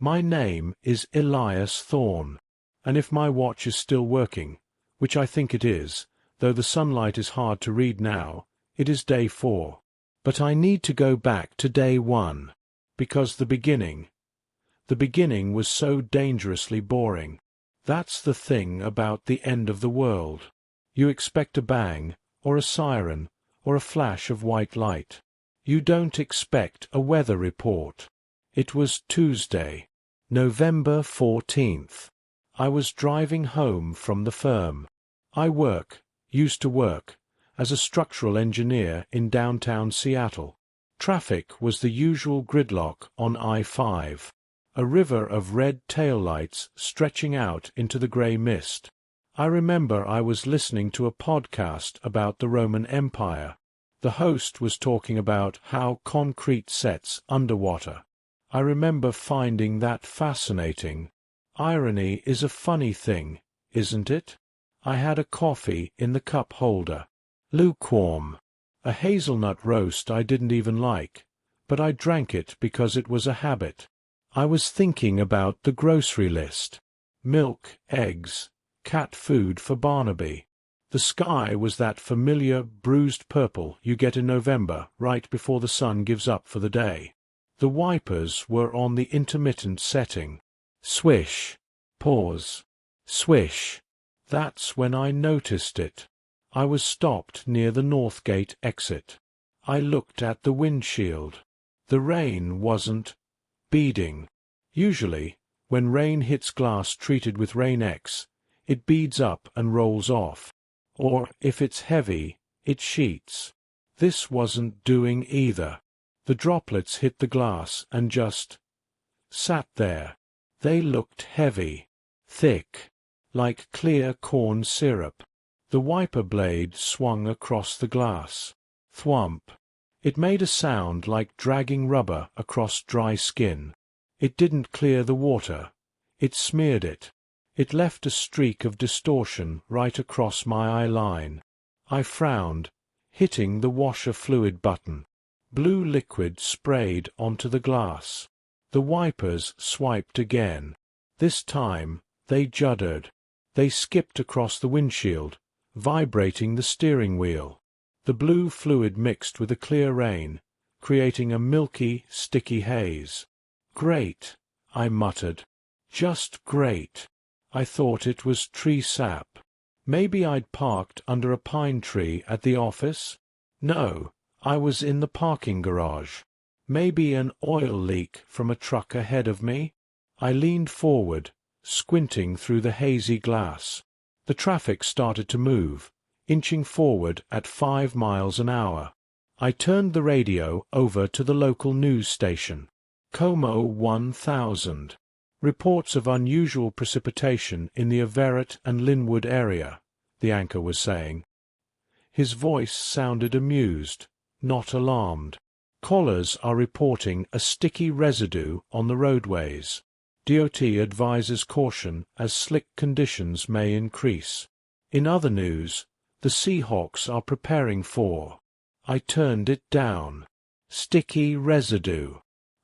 My name is Elias Thorne, and if my watch is still working, which I think it is, though the sunlight is hard to read now, it is day 4. But I need to go back to day 1, because the beginning was so dangerously boring. That's the thing about the end of the world. You expect a bang, or a siren, or a flash of white light. You don't expect a weather report. It was Tuesday, November 14th. I was driving home from the firm. I used to work, as a structural engineer in downtown Seattle. Traffic was the usual gridlock on I-5, a river of red taillights stretching out into the grey mist. I remember I was listening to a podcast about the Roman Empire. The host was talking about how concrete sets underwater. I remember finding that fascinating. Irony is a funny thing, isn't it? I had a coffee in the cup holder. Lukewarm. A hazelnut roast I didn't even like, but I drank it because it was a habit. I was thinking about the grocery list. Milk, eggs, cat food for Barnaby. The sky was that familiar bruised purple you get in November right before the sun gives up for the day. The wipers were on the intermittent setting. Swish. Pause. Swish. That's when I noticed it. I was stopped near the North Gate exit. I looked at the windshield. The rain wasn't beading. Usually, when rain hits glass treated with Rain-X, it beads up and rolls off. Or, if it's heavy, it sheets. This wasn't doing either. The droplets hit the glass and just sat there. They looked heavy, thick, like clear corn syrup. The wiper blade swung across the glass. Thwump. It made a sound like dragging rubber across dry skin. It didn't clear the water. It smeared it. It left a streak of distortion right across my eye line. I frowned, hitting the washer fluid button. Blue liquid sprayed onto the glass. The wipers swiped again. This time they juddered. They skipped across the windshield, vibrating the steering wheel. The blue fluid mixed with the clear rain, creating a milky, sticky haze. "Great," I muttered. "Just great." I thought it was tree sap. Maybe I'd parked under a pine tree at the office? No, I was in the parking garage. Maybe an oil leak from a truck ahead of me? I leaned forward, squinting through the hazy glass. The traffic started to move, inching forward at 5 miles an hour. I turned the radio over to the local news station. Como 1000. Reports of unusual precipitation in the Evaporate and Linwood area, the anchor was saying. His voice sounded amused, not alarmed. Callers are reporting a sticky residue on the roadways. DOT advises caution as slick conditions may increase. In other news, the Seahawks are preparing for. I turned it down. Sticky residue.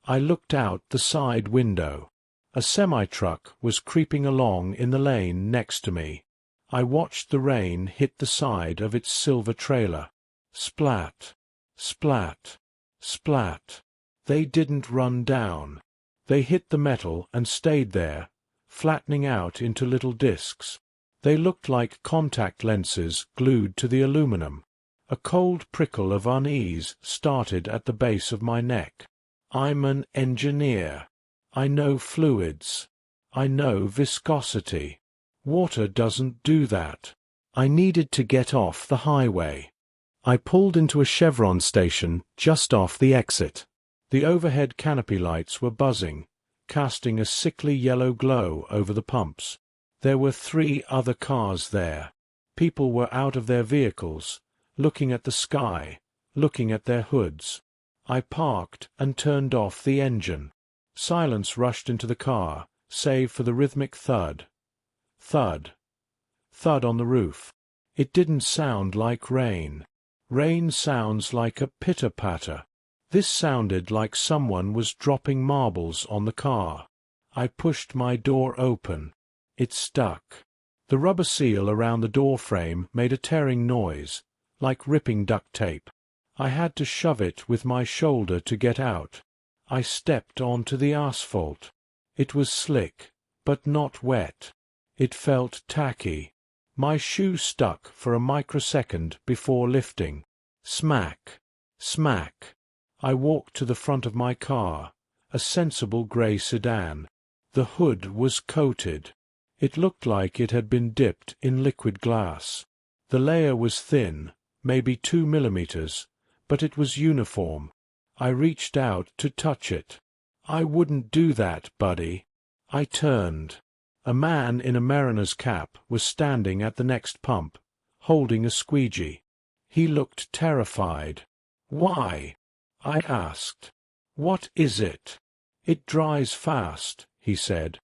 I looked out the side window. A semi-truck was creeping along in the lane next to me. I watched the rain hit the side of its silver trailer. Splat, splat, splat. They didn't run down. They hit the metal and stayed there, flattening out into little discs. They looked like contact lenses glued to the aluminum. A cold prickle of unease started at the base of my neck. I'm an engineer. I know fluids. I know viscosity. Water doesn't do that. I needed to get off the highway. I pulled into a Chevron station just off the exit. The overhead canopy lights were buzzing, casting a sickly yellow glow over the pumps. There were 3 other cars there. People were out of their vehicles, looking at the sky, looking at their hoods. I parked and turned off the engine. Silence rushed into the car, save for the rhythmic thud. Thud. Thud on the roof. It didn't sound like rain. Rain sounds like a pitter-patter. This sounded like someone was dropping marbles on the car. I pushed my door open. It stuck. The rubber seal around the door frame made a tearing noise, like ripping duct tape. I had to shove it with my shoulder to get out. I stepped onto the asphalt. It was slick, but not wet. It felt tacky. My shoe stuck for a microsecond before lifting. Smack. Smack. I walked to the front of my car, a sensible grey sedan. The hood was coated. It looked like it had been dipped in liquid glass. The layer was thin, maybe 2 millimeters, but it was uniform. I reached out to touch it. "I wouldn't do that, buddy." I turned. A man in a mariner's cap was standing at the next pump, holding a squeegee. He looked terrified. "Why?" I asked. "What is it?" "It dries fast," he said.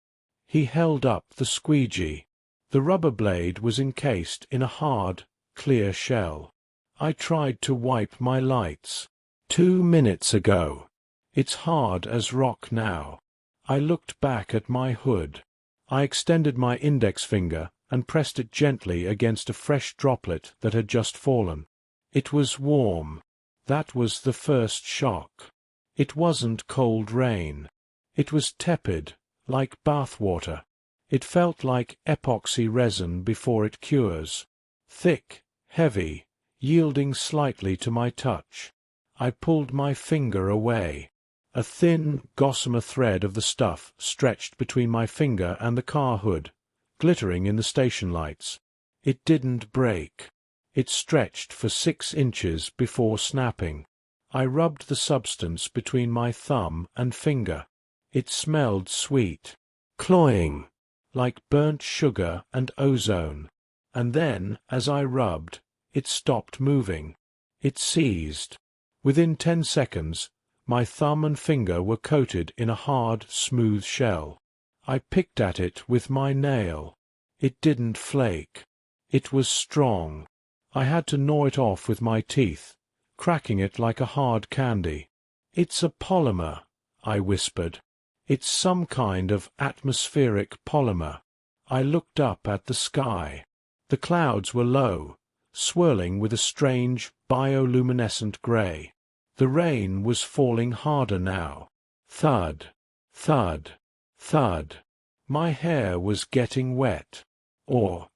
He held up the squeegee. The rubber blade was encased in a hard, clear shell. I tried to wipe my lights. 2 minutes ago. It's hard as rock now. I looked back at my hood. I extended my index finger and pressed it gently against a fresh droplet that had just fallen. It was warm. That was the first shock. It wasn't cold rain. It was tepid, like bath water. It felt like epoxy resin before it cures. Thick, heavy, yielding slightly to my touch. I pulled my finger away. A thin, gossamer thread of the stuff stretched between my finger and the car hood, glittering in the station lights. It didn't break. It stretched for 6 inches before snapping. I rubbed the substance between my thumb and finger. It smelled sweet, cloying, like burnt sugar and ozone. And then, as I rubbed, it stopped moving. It seized. Within 10 seconds, my thumb and finger were coated in a hard, smooth shell. I picked at it with my nail. It didn't flake. It was strong. I had to gnaw it off with my teeth, cracking it like a hard candy. "It's a polymer," I whispered. "It's some kind of atmospheric polymer." I looked up at the sky. The clouds were low, swirling with a strange, bioluminescent grey. The rain was falling harder now. Thud, thud, thud. My hair was getting wet. Or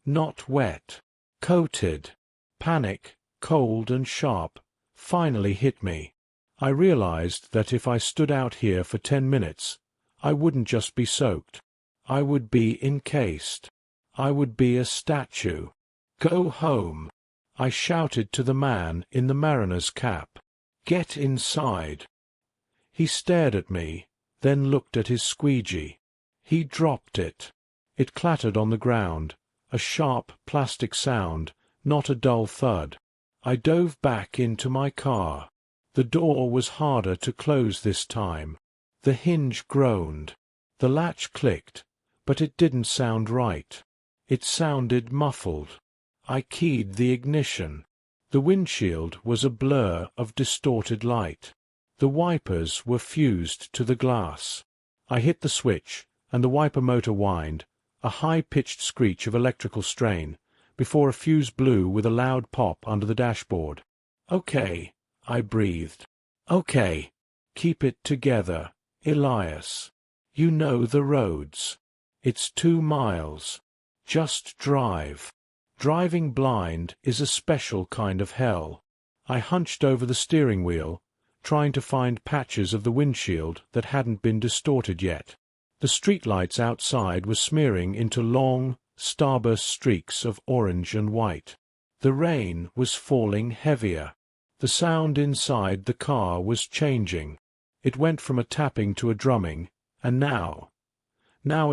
not wet. Coated. Panic, cold and sharp, finally hit me. I realized that if I stood out here for 10 minutes, I wouldn't just be soaked. I would be encased. I would be a statue. "Go home," I shouted to the man in the mariner's cap. "Get inside." He stared at me, then looked at his squeegee. He dropped it. It clattered on the ground, a sharp plastic sound, not a dull thud. I dove back into my car. The door was harder to close this time. The hinge groaned. The latch clicked, but it didn't sound right. It sounded muffled. I keyed the ignition. The windshield was a blur of distorted light. The wipers were fused to the glass. I hit the switch, and the wiper motor whined, a high-pitched screech of electrical strain, before a fuse blew with a loud pop under the dashboard. "Okay," I breathed. "Okay. Keep it together, Elias. You know the roads. It's 2 miles. Just drive." Driving blind is a special kind of hell. I hunched over the steering wheel, trying to find patches of the windshield that hadn't been distorted yet. The streetlights outside were smearing into long, starburst streaks of orange and white. The rain was falling heavier. The sound inside the car was changing. It went from a tapping to a drumming, and now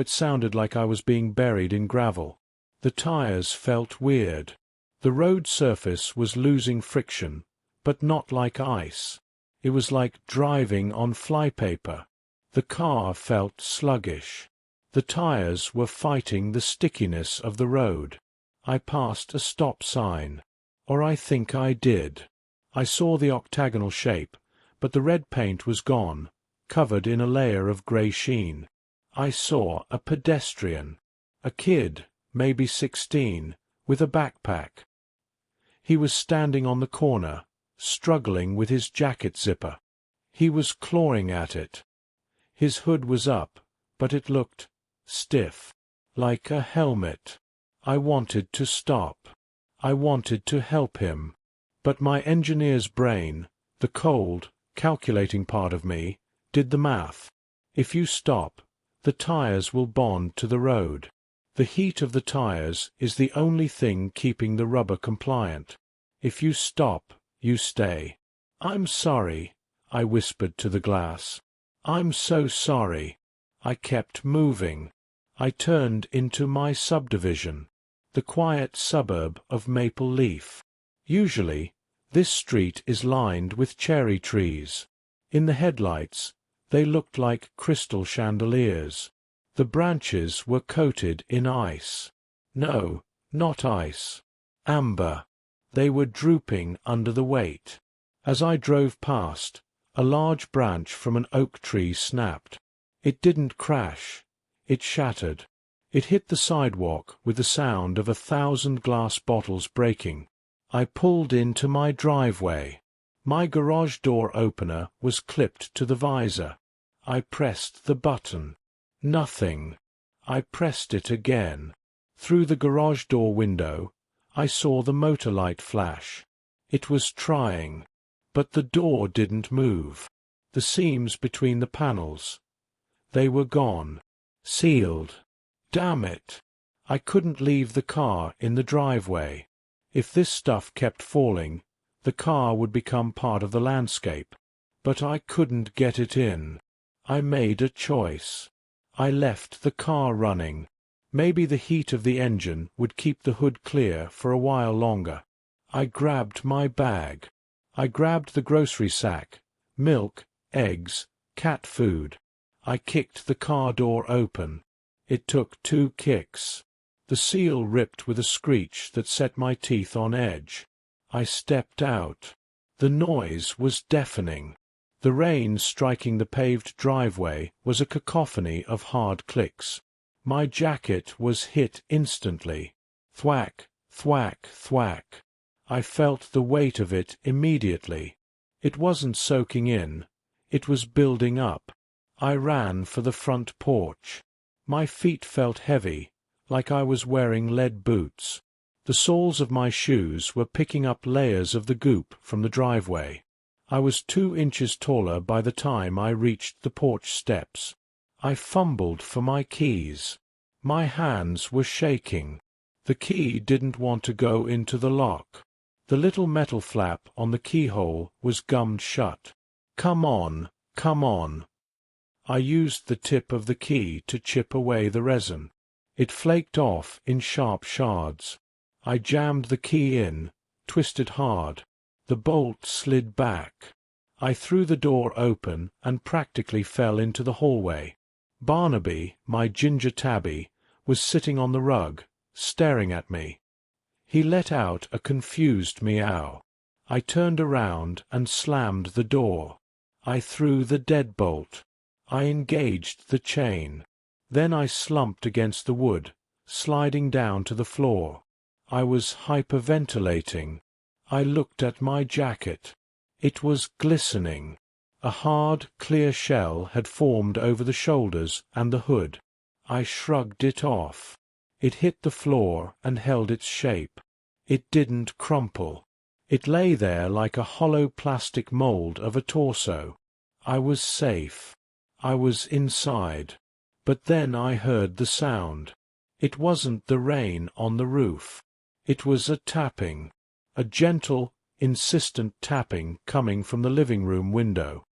it sounded like I was being buried in gravel. The tires felt weird. The road surface was losing friction, but not like ice. It was like driving on flypaper. The car felt sluggish. The tires were fighting the stickiness of the road. I passed a stop sign. Or I think I did. I saw the octagonal shape, but the red paint was gone, covered in a layer of grey sheen. I saw a pedestrian, a kid, maybe 16, with a backpack. He was standing on the corner, struggling with his jacket zipper. He was clawing at it. His hood was up, but it looked stiff, like a helmet. I wanted to stop. I wanted to help him. But my engineer's brain, the cold, calculating part of me, did the math. If you stop, the tires will bond to the road. The heat of the tires is the only thing keeping the rubber compliant. If you stop, you stay. "I'm sorry," I whispered to the glass. "I'm so sorry." I kept moving. I turned into my subdivision, the quiet suburb of Maple Leaf. Usually, this street is lined with cherry trees. In the headlights, they looked like crystal chandeliers. The branches were coated in ice. No, not ice. Amber. They were drooping under the weight. As I drove past, a large branch from an oak tree snapped. It didn't crash. It shattered. It hit the sidewalk with the sound of 1,000 glass bottles breaking. I pulled into my driveway. My garage door opener was clipped to the visor. I pressed the button. Nothing. I pressed it again. Through the garage door window, I saw the motor light flash. It was trying. But the door didn't move. The seams between the panels. They were gone. Sealed. Damn it. I couldn't leave the car in the driveway. If this stuff kept falling, the car would become part of the landscape. But I couldn't get it in. I made a choice. I left the car running. Maybe the heat of the engine would keep the hood clear for a while longer. I grabbed my bag. I grabbed the grocery sack, milk, eggs, cat food. I kicked the car door open. It took 2 kicks. The seal ripped with a screech that set my teeth on edge. I stepped out. The noise was deafening. The rain striking the paved driveway was a cacophony of hard clicks. My jacket was hit instantly. Thwack, thwack, thwack. I felt the weight of it immediately. It wasn't soaking in. It was building up. I ran for the front porch. My feet felt heavy, like I was wearing lead boots. The soles of my shoes were picking up layers of the goop from the driveway. I was 2 inches taller by the time I reached the porch steps. I fumbled for my keys. My hands were shaking. The key didn't want to go into the lock. The little metal flap on the keyhole was gummed shut. "Come on, come on." I used the tip of the key to chip away the resin. It flaked off in sharp shards. I jammed the key in, twisted hard. The bolt slid back. I threw the door open and practically fell into the hallway. Barnaby, my ginger tabby, was sitting on the rug, staring at me. He let out a confused meow. I turned around and slammed the door. I threw the deadbolt. I engaged the chain. Then I slumped against the wood, sliding down to the floor. I was hyperventilating. I looked at my jacket. It was glistening. A hard, clear shell had formed over the shoulders and the hood. I shrugged it off. It hit the floor and held its shape. It didn't crumple. It lay there like a hollow plastic mold of a torso. I was safe. I was inside. But then I heard the sound. It wasn't the rain on the roof. It was a tapping. A gentle, insistent tapping coming from the living room window.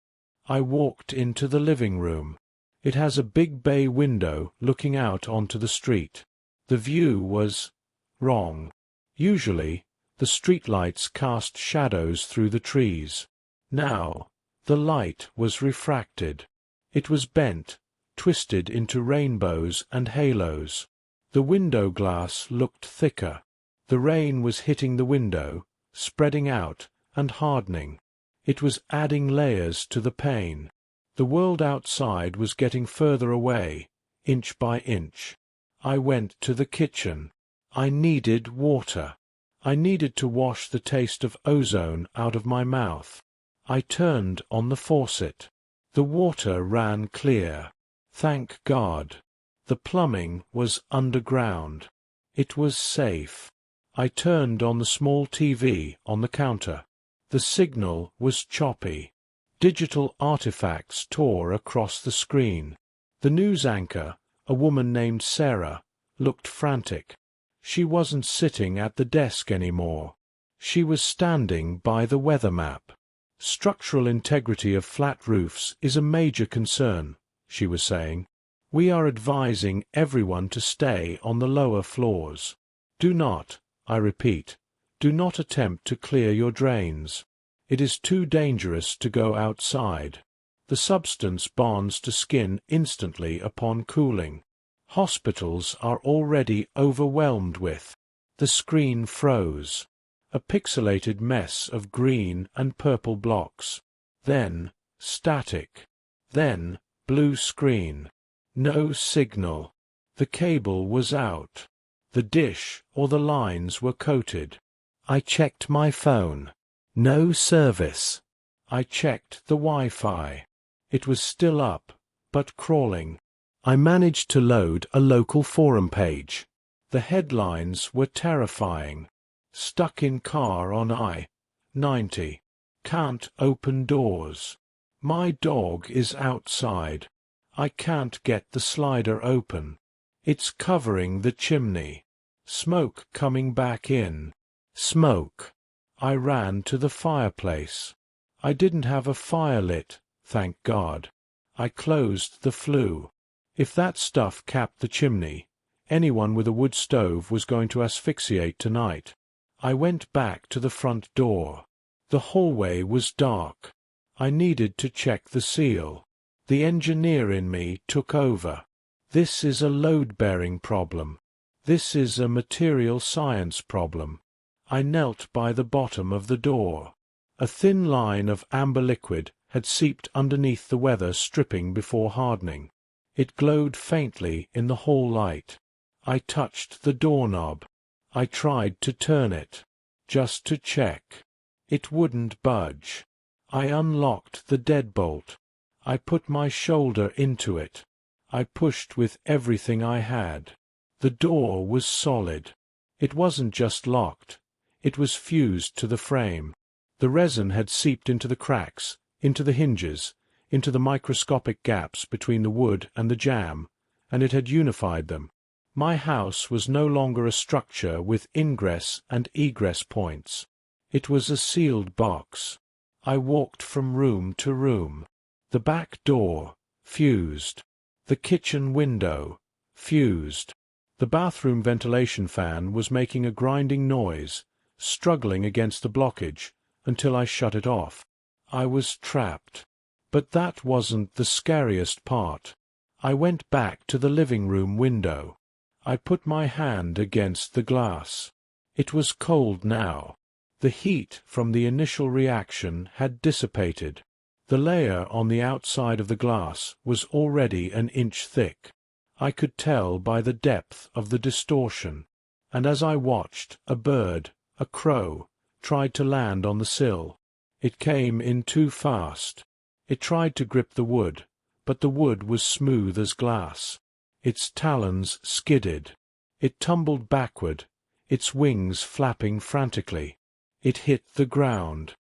I walked into the living room. It has a big bay window looking out onto the street. The view was wrong. Usually, the streetlights cast shadows through the trees. Now, the light was refracted. It was bent, twisted into rainbows and halos. The window glass looked thicker. The rain was hitting the window, spreading out and hardening. It was adding layers to the pane. The world outside was getting further away, inch by inch. I went to the kitchen. I needed water. I needed to wash the taste of ozone out of my mouth. I turned on the faucet. The water ran clear. Thank God. The plumbing was underground. It was safe. I turned on the small TV on the counter. The signal was choppy. Digital artifacts tore across the screen. The news anchor, a woman named Sarah, looked frantic. She wasn't sitting at the desk anymore. She was standing by the weather map. Structural integrity of flat roofs is a major concern, she was saying. We are advising everyone to stay on the lower floors. Do not, I repeat, do not attempt to clear your drains. It is too dangerous to go outside. The substance bonds to skin instantly upon cooling. Hospitals are already overwhelmed with. The screen froze. A pixelated mess of green and purple blocks. Then static. Then blue screen. No signal. The cable was out. The dish or the lines were coated. I checked my phone. No service. I checked the Wi-Fi. It was still up, but crawling. I managed to load a local forum page. The headlines were terrifying. Stuck in car on I-90. Can't open doors. My dog is outside. I can't get the slider open. It's covering the chimney. Smoke coming back in. Smoke. I ran to the fireplace. I didn't have a fire lit, thank God. I closed the flue. If that stuff capped the chimney, anyone with a wood stove was going to asphyxiate tonight. I went back to the front door. The hallway was dark. I needed to check the seal. The engineer in me took over. This is a load-bearing problem. This is a material science problem. I knelt by the bottom of the door. A thin line of amber liquid had seeped underneath the weather stripping before hardening. It glowed faintly in the hall light. I touched the doorknob. I tried to turn it, just to check. It wouldn't budge. I unlocked the deadbolt. I put my shoulder into it. I pushed with everything I had. The door was solid. It wasn't just locked. It was fused to the frame. The resin had seeped into the cracks, into the hinges, into the microscopic gaps between the wood and the jamb, and it had unified them. My house was no longer a structure with ingress and egress points. It was a sealed box. I walked from room to room. The back door, fused. The kitchen window, fused. The bathroom ventilation fan was making a grinding noise, struggling against the blockage, until I shut it off. I was trapped. But that wasn't the scariest part. I went back to the living room window. I put my hand against the glass. It was cold now. The heat from the initial reaction had dissipated. The layer on the outside of the glass was already an inch thick. I could tell by the depth of the distortion. And as I watched, a bird, a crow, tried to land on the sill. It came in too fast. It tried to grip the wood, but the wood was smooth as glass. Its talons skidded. It tumbled backward, its wings flapping frantically. It hit the ground.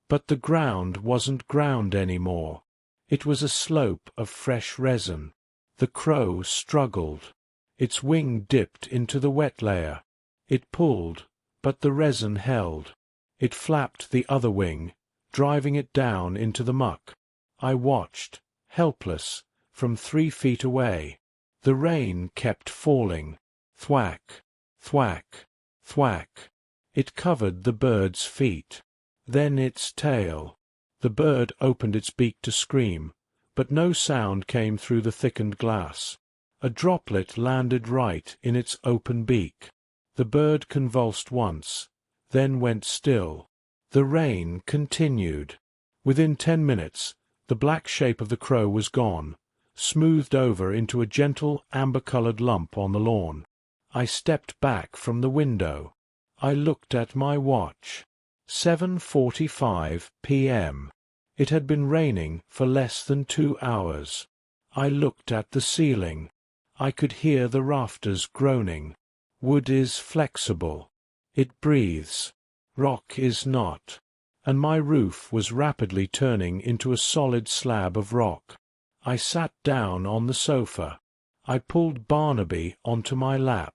But the ground wasn't ground anymore. It was a slope of fresh resin. The crow struggled. Its wing dipped into the wet layer. It pulled, but the resin held. It flapped the other wing, driving it down into the muck. I watched, helpless, from 3 feet away. The rain kept falling. Thwack, thwack, thwack. It covered the bird's feet. Then its tail. The bird opened its beak to scream, but no sound came through the thickened glass. A droplet landed right in its open beak. The bird convulsed once, then went still. The rain continued. Within 10 minutes, the black shape of the crow was gone. smoothed over into a gentle amber-colored lump on the lawn. I stepped back from the window. I looked at my watch. 7:45 p.m. It had been raining for less than 2 hours. I looked at the ceiling. I could hear the rafters groaning. Wood is flexible. It breathes. Rock is not. And my roof was rapidly turning into a solid slab of rock. I sat down on the sofa. I pulled Barnaby onto my lap.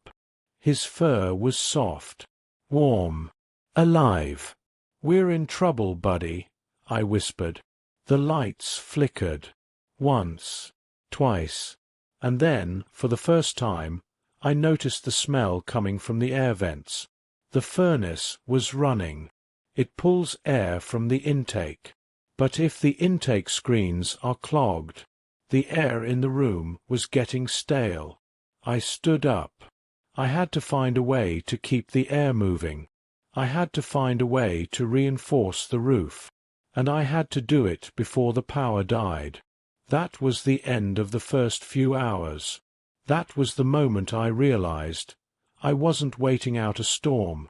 His fur was soft, warm, alive. "We're in trouble, buddy," I whispered. The lights flickered. Once, twice, and then, for the first time, I noticed the smell coming from the air vents. The furnace was running. It pulls air from the intake. But if the intake screens are clogged, the air in the room was getting stale. I stood up. I had to find a way to keep the air moving. I had to find a way to reinforce the roof. And I had to do it before the power died. That was the end of the first few hours. That was the moment I realized I wasn't waiting out a storm.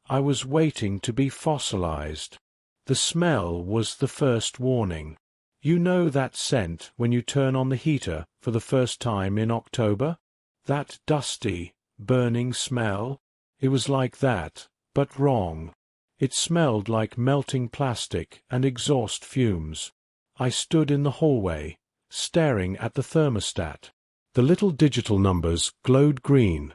I was waiting to be fossilized. The smell was the first warning. You know that scent when you turn on the heater for the first time in October? That dusty, burning smell? It was like that, but wrong. It smelled like melting plastic and exhaust fumes. I stood in the hallway, staring at the thermostat. The little digital numbers glowed green.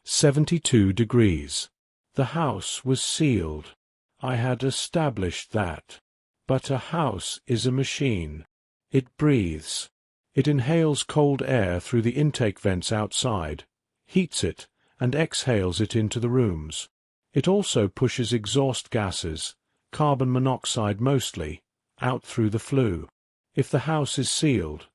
72 degrees. The house was sealed. I had established that. But a house is a machine. It breathes. It inhales cold air through the intake vents outside, heats it, and exhales it into the rooms. It also pushes exhaust gases, carbon monoxide mostly, out through the flue. If the house is sealed,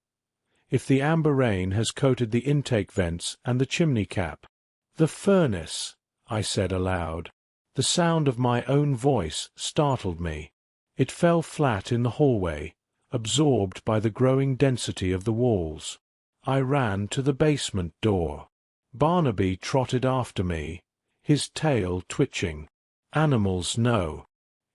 if the amber rain has coated the intake vents and the chimney cap. "The furnace," I said aloud. The sound of my own voice startled me. It fell flat in the hallway, absorbed by the growing density of the walls. I ran to the basement door. Barnaby trotted after me, his tail twitching. Animals know.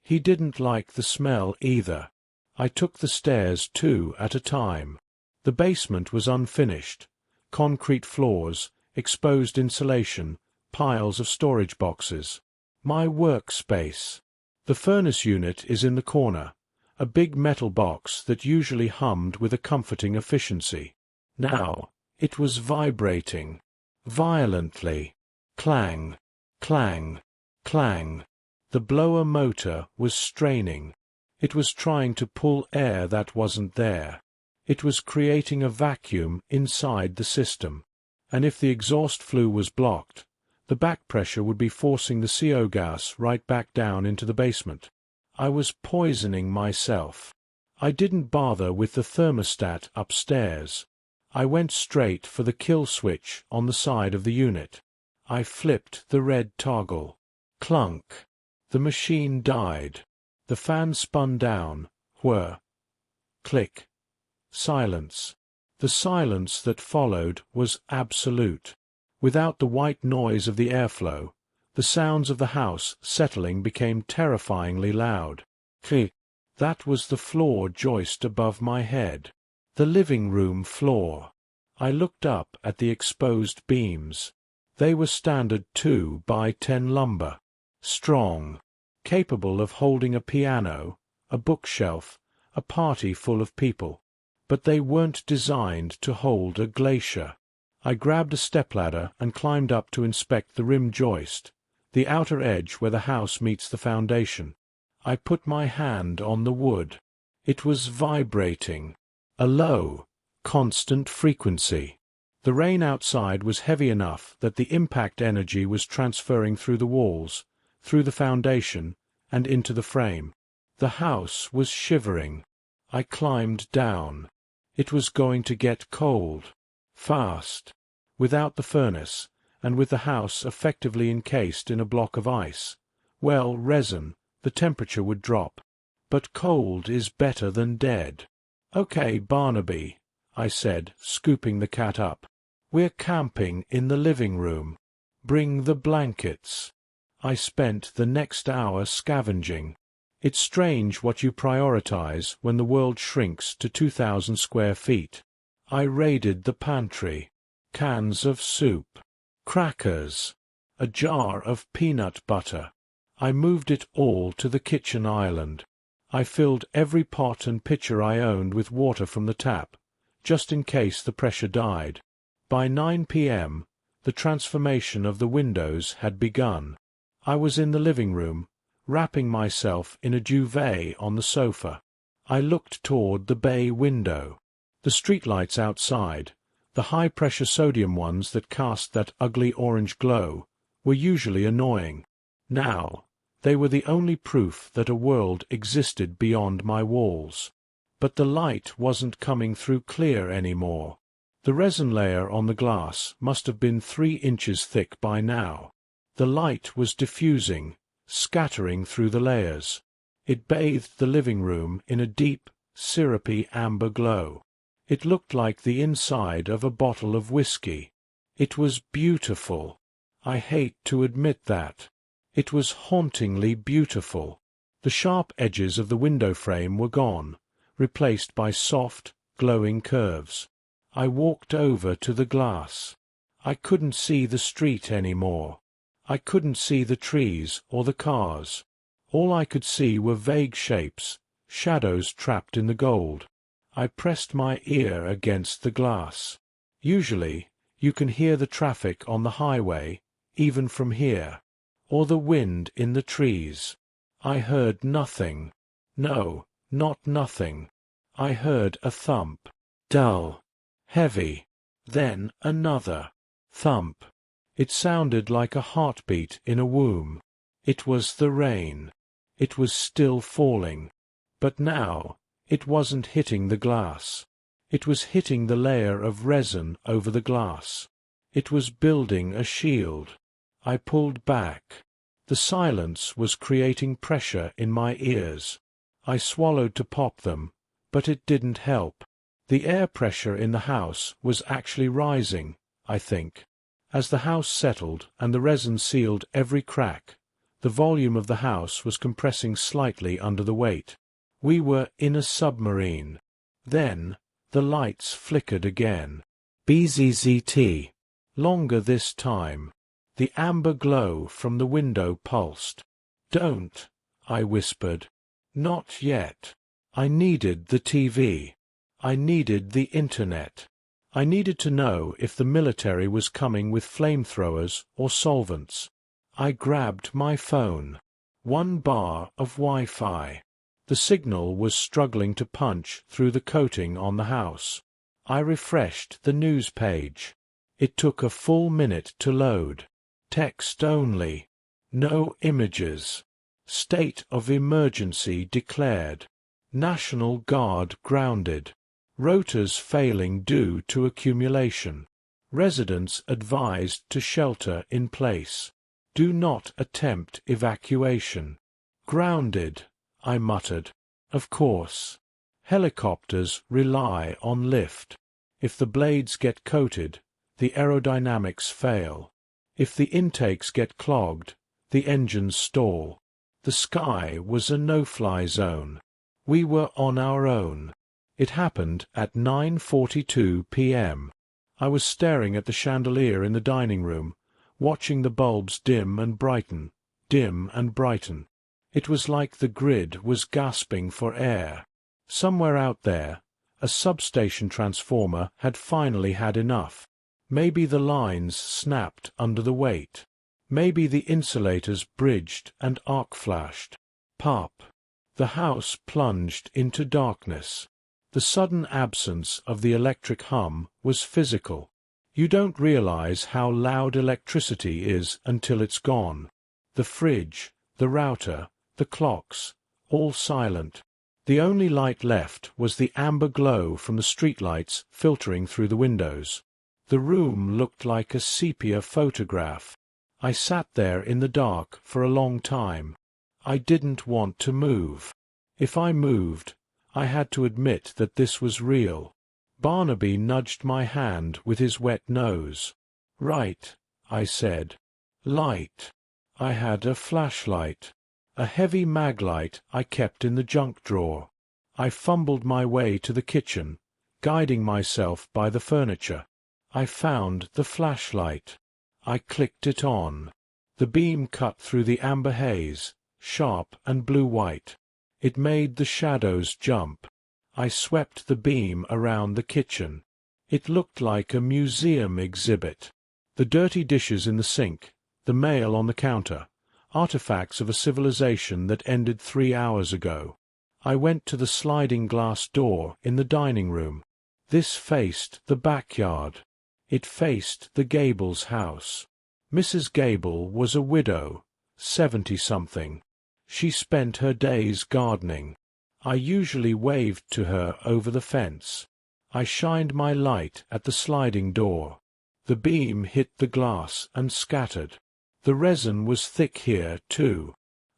He didn't like the smell either. I took the stairs 2 at a time. The basement was unfinished. Concrete floors, exposed insulation, piles of storage boxes. My workspace. The furnace unit is in the corner, a big metal box that usually hummed with a comforting efficiency. Now it was vibrating. Violently. Clang, clang, clang. The blower motor was straining. It was trying to pull air that wasn't there. It was creating a vacuum inside the system. And if the exhaust flue was blocked, the back pressure would be forcing the CO gas right back down into the basement. I was poisoning myself. I didn't bother with the thermostat upstairs. I went straight for the kill switch on the side of the unit. I flipped the red toggle. Clunk. The machine died. The fan spun down. Whir. Click. Silence. The silence that followed was absolute. Without the white noise of the airflow, the sounds of the house settling became terrifyingly loud. Click. That was the floor joist above my head. The living room floor. I looked up at the exposed beams. They were standard 2 by 10 lumber. Strong. Capable of holding a piano, a bookshelf, a party full of people. But they weren't designed to hold a glacier. I grabbed a stepladder and climbed up to inspect the rim joist, the outer edge where the house meets the foundation. I put my hand on the wood. It was vibrating. A low, constant frequency. The rain outside was heavy enough that the impact energy was transferring through the walls, through the foundation, and into the frame. The house was shivering. I climbed down. It was going to get cold. Fast. Without the furnace, and with the house effectively encased in a block of ice, well, resin, the temperature would drop. But cold is better than dead. "Okay, Barnaby," I said, scooping the cat up. "We're camping in the living room. Bring the blankets." I spent the next hour scavenging. It's strange what you prioritize when the world shrinks to 2,000 square feet. I raided the pantry. Cans of soup. Crackers. A jar of peanut butter. I moved it all to the kitchen island. I filled every pot and pitcher I owned with water from the tap, just in case the pressure died. By 9 p.m., the transformation of the windows had begun. I was in the living room, wrapping myself in a duvet on the sofa. I looked toward the bay window. The streetlights outside, the high-pressure sodium ones that cast that ugly orange glow, were usually annoying. Now, they were the only proof that a world existed beyond my walls. But the light wasn't coming through clear anymore. The resin layer on the glass must have been 3 inches thick by now. The light was diffusing, scattering through the layers. It bathed the living room in a deep, syrupy amber glow. It looked like the inside of a bottle of whiskey. It was beautiful. I hate to admit that. It was hauntingly beautiful. The sharp edges of the window frame were gone, replaced by soft, glowing curves. I walked over to the glass. I couldn't see the street anymore. I couldn't see the trees or the cars. All I could see were vague shapes, shadows trapped in the gold. I pressed my ear against the glass. Usually, you can hear the traffic on the highway, even from here, or the wind in the trees. I heard nothing. No, not nothing. I heard a thump. Dull. Heavy. Then another. Thump. It sounded like a heartbeat in a womb. It was the rain. It was still falling. But now, it wasn't hitting the glass. It was hitting the layer of resin over the glass. It was building a shield. I pulled back. The silence was creating pressure in my ears. I swallowed to pop them, but it didn't help. The air pressure in the house was actually rising, I think. As the house settled and the resin sealed every crack, the volume of the house was compressing slightly under the weight. We were in a submarine. Then the lights flickered again. BZZT. Longer this time. The amber glow from the window pulsed. "Don't," I whispered. "Not yet." I needed the TV. I needed the internet. I needed to know if the military was coming with flamethrowers or solvents. I grabbed my phone. 1 bar of Wi-Fi. The signal was struggling to punch through the coating on the house. I refreshed the news page. It took a full minute to load. Text only. No images. State of emergency declared. National Guard grounded. Rotors failing due to accumulation. Residents advised to shelter in place. Do not attempt evacuation. Grounded, I muttered. Of course. Helicopters rely on lift. If the blades get coated, the aerodynamics fail. If the intakes get clogged, the engines stall. The sky was a no-fly zone. We were on our own. It happened at 9:42 p.m. I was staring at the chandelier in the dining room, watching the bulbs dim and brighten, dim and brighten. It was like the grid was gasping for air. Somewhere out there, a substation transformer had finally had enough. Maybe the lines snapped under the weight. Maybe the insulators bridged and arc-flashed. Pop. The house plunged into darkness. The sudden absence of the electric hum was physical. You don't realize how loud electricity is until it's gone. The fridge, the router, the clocks, all silent. The only light left was the amber glow from the streetlights filtering through the windows. The room looked like a sepia photograph. I sat there in the dark for a long time. I didn't want to move. If I moved, I had to admit that this was real. Barnaby nudged my hand with his wet nose. "Right," I said. "Light." I had a flashlight. A heavy maglite I kept in the junk drawer. I fumbled my way to the kitchen, guiding myself by the furniture. I found the flashlight. I clicked it on. The beam cut through the amber haze, sharp and blue-white. It made the shadows jump. I swept the beam around the kitchen. It looked like a museum exhibit. The dirty dishes in the sink, the mail on the counter, artifacts of a civilization that ended 3 hours ago. I went to the sliding glass door in the dining room. This faced the backyard. It faced the Gables house. Mrs. Gable was a widow, 70-something. She spent her days gardening. I usually waved to her over the fence. I shined my light at the sliding door. The beam hit the glass and scattered. The resin was thick here, too.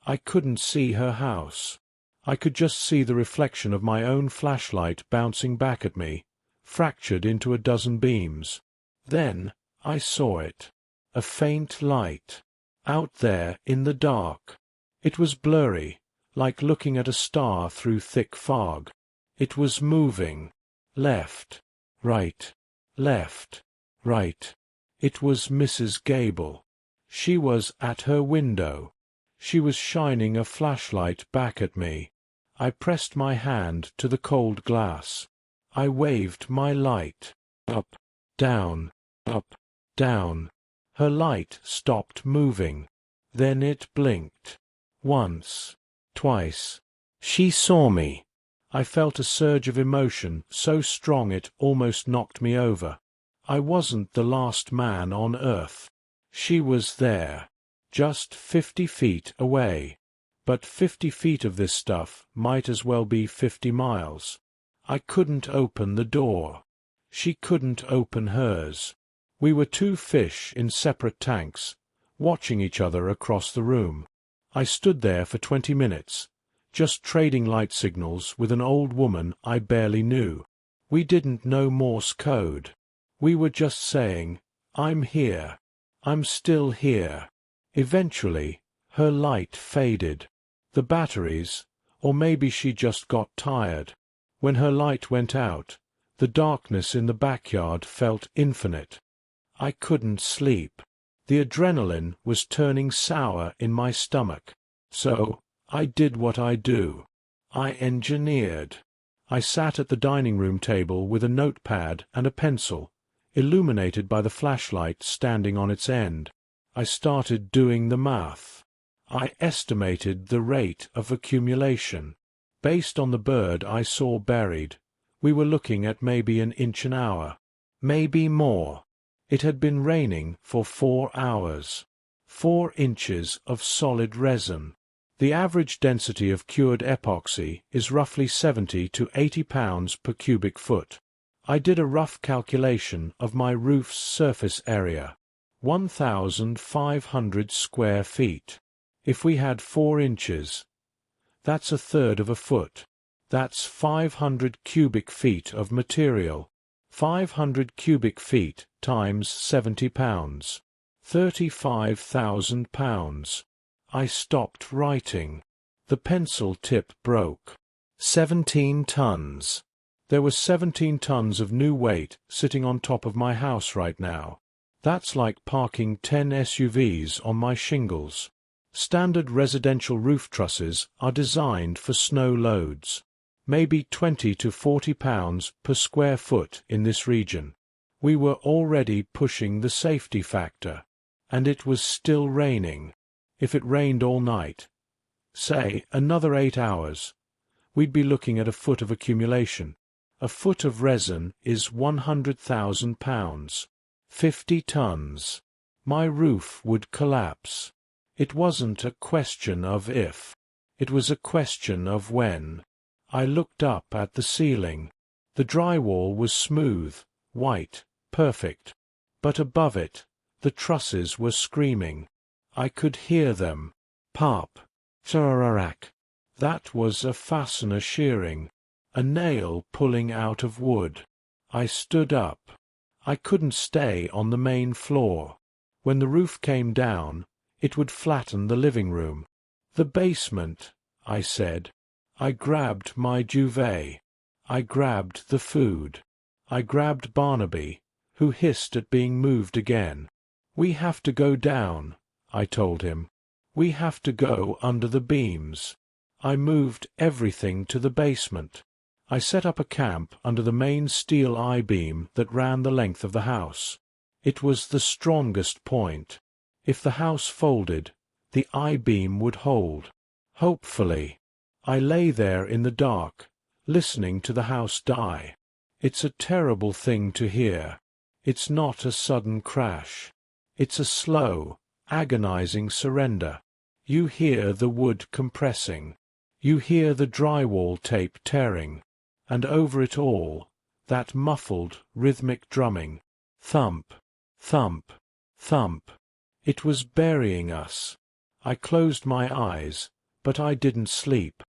I couldn't see her house. I could just see the reflection of my own flashlight bouncing back at me, fractured into a dozen beams. Then I saw it. A faint light. Out there in the dark. It was blurry, like looking at a star through thick fog. It was moving. Left, right, left, right. It was Mrs. Gable. She was at her window. She was shining a flashlight back at me. I pressed my hand to the cold glass. I waved my light. Up, down, up, down. Her light stopped moving. Then it blinked. Once. Twice. She saw me. I felt a surge of emotion so strong it almost knocked me over. I wasn't the last man on Earth. She was there. Just 50 feet away. But 50 feet of this stuff might as well be 50 miles. I couldn't open the door. She couldn't open hers. We were two fish in separate tanks, watching each other across the room. I stood there for 20 minutes, just trading light signals with an old woman I barely knew. We didn't know Morse code. We were just saying, "I'm here. I'm still here." Eventually, her light faded. The batteries, or maybe she just got tired. When her light went out, the darkness in the backyard felt infinite. I couldn't sleep. The adrenaline was turning sour in my stomach. So, I did what I do. I engineered. I sat at the dining room table with a notepad and a pencil, illuminated by the flashlight standing on its end. I started doing the math. I estimated the rate of accumulation. Based on the bird I saw buried, we were looking at maybe an inch an hour. Maybe more. It had been raining for 4 hours. 4 inches of solid resin. The average density of cured epoxy is roughly 70 to 80 pounds per cubic foot. I did a rough calculation of my roof's surface area. 1,500 square feet. If we had 4 inches, that's a third of a foot. That's 500 cubic feet of material. 500 cubic feet times 70 pounds. 35,000 pounds. I stopped writing. The pencil tip broke. 17 tons. There was 17 tons of new weight sitting on top of my house right now. That's like parking 10 SUVs on my shingles. Standard residential roof trusses are designed for snow loads. Maybe 20 to 40 pounds per square foot in this region. We were already pushing the safety factor. And it was still raining. If it rained all night, say another 8 hours, we'd be looking at a foot of accumulation. A foot of resin is 100,000 pounds. 50 tons. My roof would collapse. It wasn't a question of if. It was a question of when. I looked up at the ceiling. The drywall was smooth, white, perfect. But above it, the trusses were screaming. I could hear them. Pop. Tsararak. That was a fastener shearing. A nail pulling out of wood. I stood up. I couldn't stay on the main floor. When the roof came down, it would flatten the living room. The basement, I said. I grabbed my duvet. I grabbed the food. I grabbed Barnaby, who hissed at being moved again. We have to go down, I told him. We have to go under the beams. I moved everything to the basement. I set up a camp under the main steel I-beam that ran the length of the house. It was the strongest point. If the house folded, the I-beam would hold. Hopefully. I lay there in the dark, listening to the house die. It's a terrible thing to hear. It's not a sudden crash. It's a slow, agonizing surrender. You hear the wood compressing. You hear the drywall tape tearing. And over it all, that muffled, rhythmic drumming. Thump, thump, thump. It was burying us. I closed my eyes, but I didn't sleep.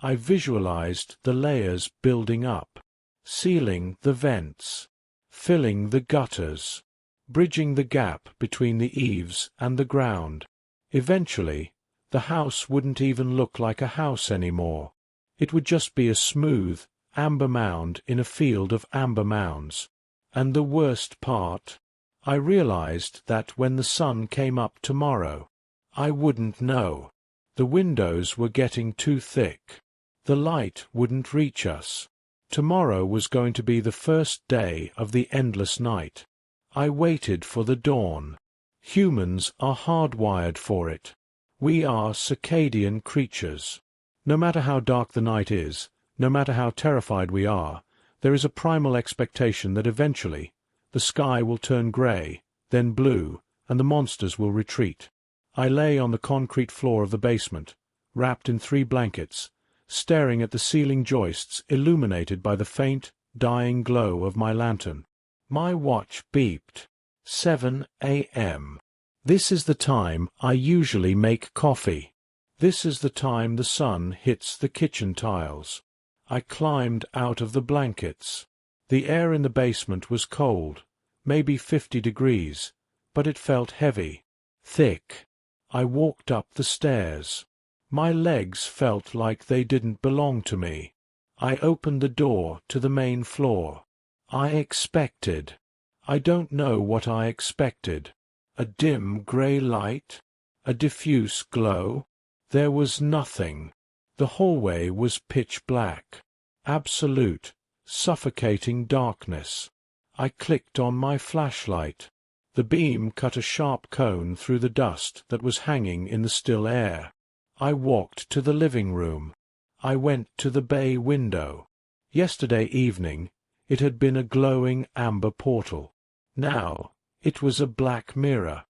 I visualized the layers building up, sealing the vents, filling the gutters, bridging the gap between the eaves and the ground. Eventually, the house wouldn't even look like a house anymore. It would just be a smooth, amber mound in a field of amber mounds. And the worst part, I realized that when the sun came up tomorrow, I wouldn't know. The windows were getting too thick. The light wouldn't reach us. Tomorrow was going to be the first day of the endless night. I waited for the dawn. Humans are hardwired for it. We are circadian creatures. No matter how dark the night is, no matter how terrified we are, there is a primal expectation that eventually the sky will turn grey, then blue, and the monsters will retreat. I lay on the concrete floor of the basement, wrapped in 3 blankets, staring at the ceiling joists illuminated by the faint, dying glow of my lantern. My watch beeped. 7 a.m. This is the time I usually make coffee. This is the time the sun hits the kitchen tiles. I climbed out of the blankets. The air in the basement was cold, maybe 50 degrees, but it felt heavy, thick. I walked up the stairs. My legs felt like they didn't belong to me. I opened the door to the main floor. I expected. I don't know what I expected. A dim grey light? A diffuse glow? There was nothing. The hallway was pitch black. Absolute, suffocating darkness. I clicked on my flashlight. The beam cut a sharp cone through the dust that was hanging in the still air. I walked to the living room. I went to the bay window. Yesterday evening it had been a glowing amber portal. Now it was a black mirror.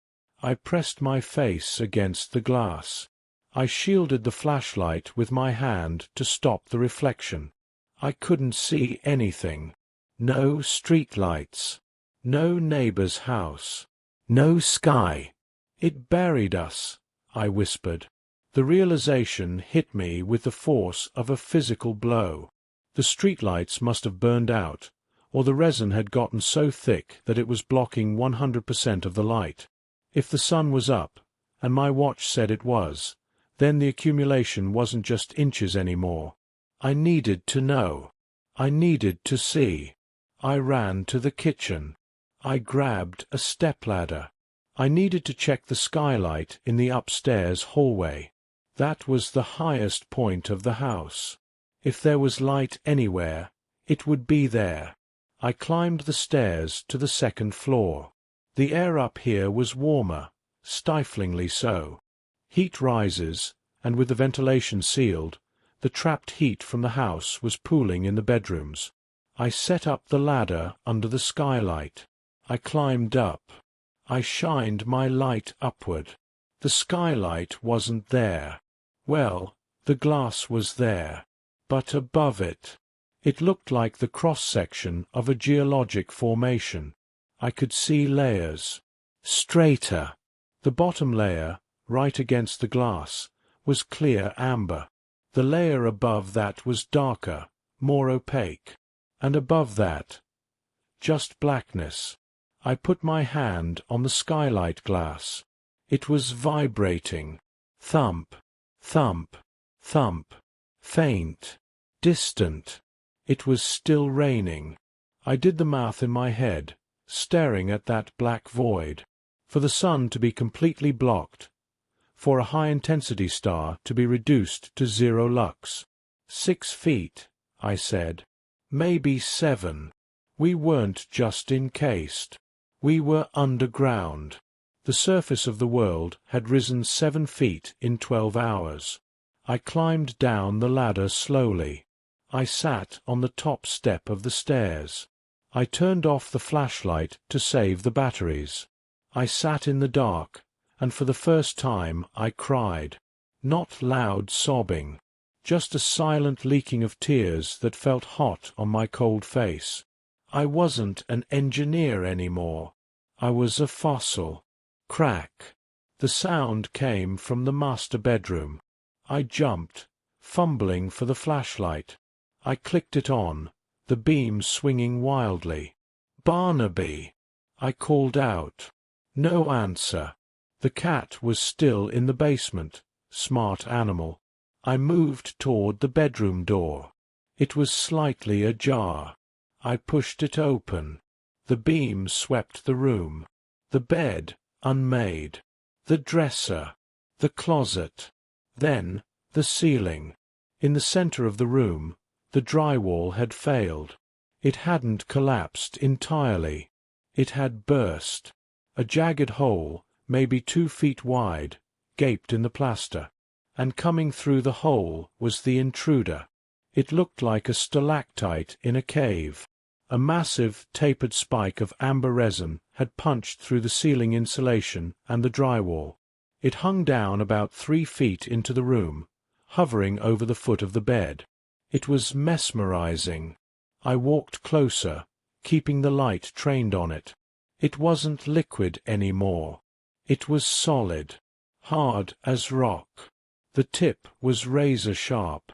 I pressed my face against the glass. I shielded the flashlight with my hand to stop the reflection. I couldn't see anything. No street lights. No neighbor's house. No sky. It buried us, I whispered. The realization hit me with the force of a physical blow. The streetlights must have burned out, or the resin had gotten so thick that it was blocking 100% of the light. If the sun was up, and my watch said it was, then the accumulation wasn't just inches anymore. I needed to know. I needed to see. I ran to the kitchen. I grabbed a stepladder. I needed to check the skylight in the upstairs hallway. That was the highest point of the house. If there was light anywhere, it would be there. I climbed the stairs to the second floor. The air up here was warmer, stiflingly so. Heat rises, and with the ventilation sealed, the trapped heat from the house was pooling in the bedrooms. I set up the ladder under the skylight. I climbed up. I shined my light upward. The skylight wasn't there. Well, the glass was there. But above it, it looked like the cross-section of a geologic formation. I could see layers. Straighter. The bottom layer, right against the glass, was clear amber. The layer above that was darker, more opaque. And above that, just blackness. I put my hand on the skylight glass. It was vibrating. Thump, thump, thump. Faint, distant. It was still raining. I did the math in my head, staring at that black void. For the sun to be completely blocked, for a high-intensity star to be reduced to 0 lux. 6 feet, I said. Maybe 7. We weren't just encased. We were underground. The surface of the world had risen 7 feet in 12 hours. I climbed down the ladder slowly. I sat on the top step of the stairs. I turned off the flashlight to save the batteries. I sat in the dark, and for the first time I cried. Not loud sobbing, just a silent leaking of tears that felt hot on my cold face. I wasn't an engineer anymore. I was a fossil. Crack. The sound came from the master bedroom. I jumped, fumbling for the flashlight. I clicked it on, the beam swinging wildly. "Barnaby!" I called out. No answer. The cat was still in the basement. Smart animal. I moved toward the bedroom door. It was slightly ajar. I pushed it open. The beam swept the room. The bed, unmade. The dresser. The closet. Then, the ceiling. In the center of the room, the drywall had failed. It hadn't collapsed entirely. It had burst. A jagged hole, maybe 2 feet wide, gaped in the plaster, and coming through the hole was the intruder. It looked like a stalactite in a cave. A massive, tapered spike of amber resin had punched through the ceiling insulation and the drywall. It hung down about 3 feet into the room, hovering over the foot of the bed. It was mesmerizing. I walked closer, keeping the light trained on it. It wasn't liquid anymore. It was solid, hard as rock. The tip was razor-sharp.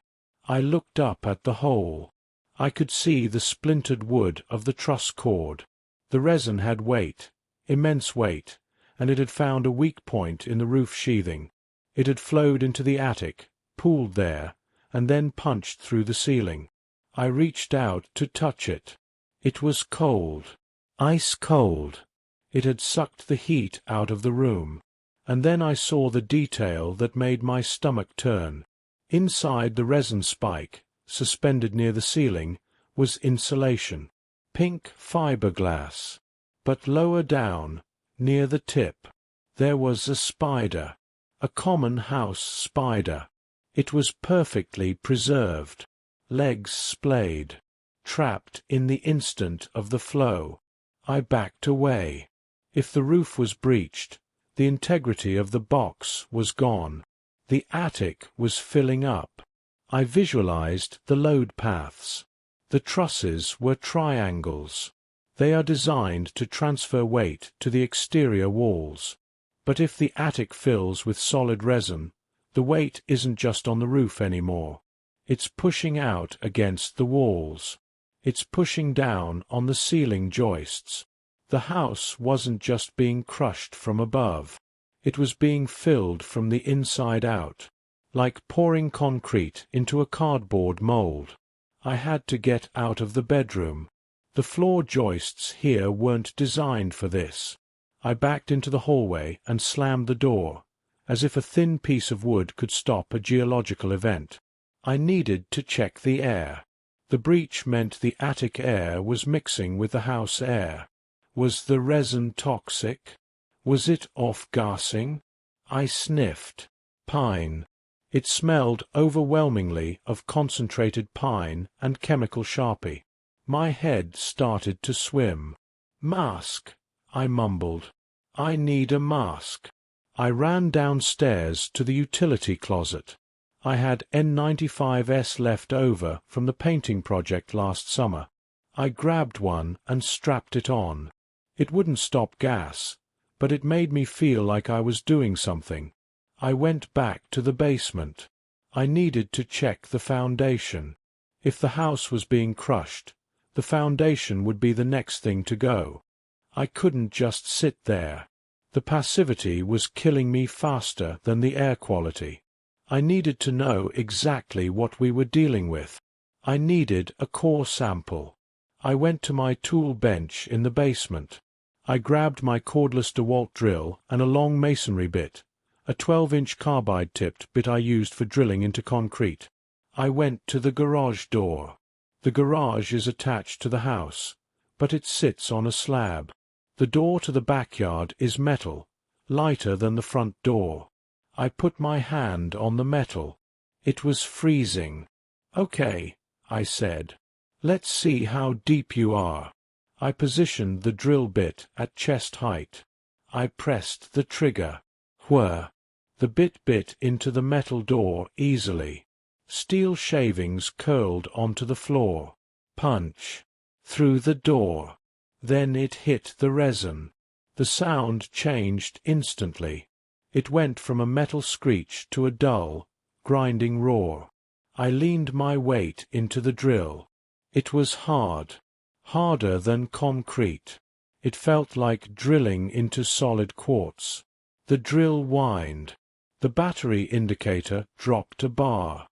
I looked up at the hole. I could see the splintered wood of the truss cord. The resin had weight, immense weight, and it had found a weak point in the roof sheathing. It had flowed into the attic, pooled there, and then punched through the ceiling. I reached out to touch it. It was cold. Ice cold. It had sucked the heat out of the room. And then I saw the detail that made my stomach turn. Inside the resin spike, suspended near the ceiling, was insulation. Pink fiberglass. But lower down, near the tip, there was a spider. A common house spider. It was perfectly preserved. Legs splayed. Trapped in the instant of the flow. I backed away. If the roof was breached, the integrity of the box was gone. The attic was filling up. I visualized the load paths. The trusses were triangles. They are designed to transfer weight to the exterior walls. But if the attic fills with solid resin, the weight isn't just on the roof anymore. It's pushing out against the walls. It's pushing down on the ceiling joists. The house wasn't just being crushed from above. It was being filled from the inside out, like pouring concrete into a cardboard mold. I had to get out of the bedroom. The floor joists here weren't designed for this. I backed into the hallway and slammed the door, as if a thin piece of wood could stop a geological event. I needed to check the air. The breach meant the attic air was mixing with the house air. Was the resin toxic? Was it off-gassing? I sniffed. Pine. It smelled overwhelmingly of concentrated pine and chemical Sharpie. My head started to swim. "Mask," I mumbled. "I need a mask." I ran downstairs to the utility closet. I had N95s left over from the painting project last summer. I grabbed one and strapped it on. It wouldn't stop gas, but it made me feel like I was doing something. I went back to the basement. I needed to check the foundation. If the house was being crushed, The foundation would be the next thing to go. I couldn't just sit there. The passivity was killing me faster than the air quality. I needed to know exactly what we were dealing with. I needed a core sample. I went to my tool bench in the basement. I grabbed my cordless DeWalt drill and a long masonry bit, a 12-inch carbide-tipped bit I used for drilling into concrete. I went to the garage door. The garage is attached to the house, but it sits on a slab. The door to the backyard is metal, lighter than the front door. I put my hand on the metal. It was freezing. "Okay," I said. "Let's see how deep you are." I positioned the drill bit at chest height. I pressed the trigger. Whir! The bit bit into the metal door easily. Steel shavings curled onto the floor. Punch! Through the door. Then it hit the resin. The sound changed instantly. It went from a metal screech to a dull, grinding roar. I leaned my weight into the drill. It was hard. Harder than concrete. It felt like drilling into solid quartz. The drill whined. The battery indicator dropped a bar.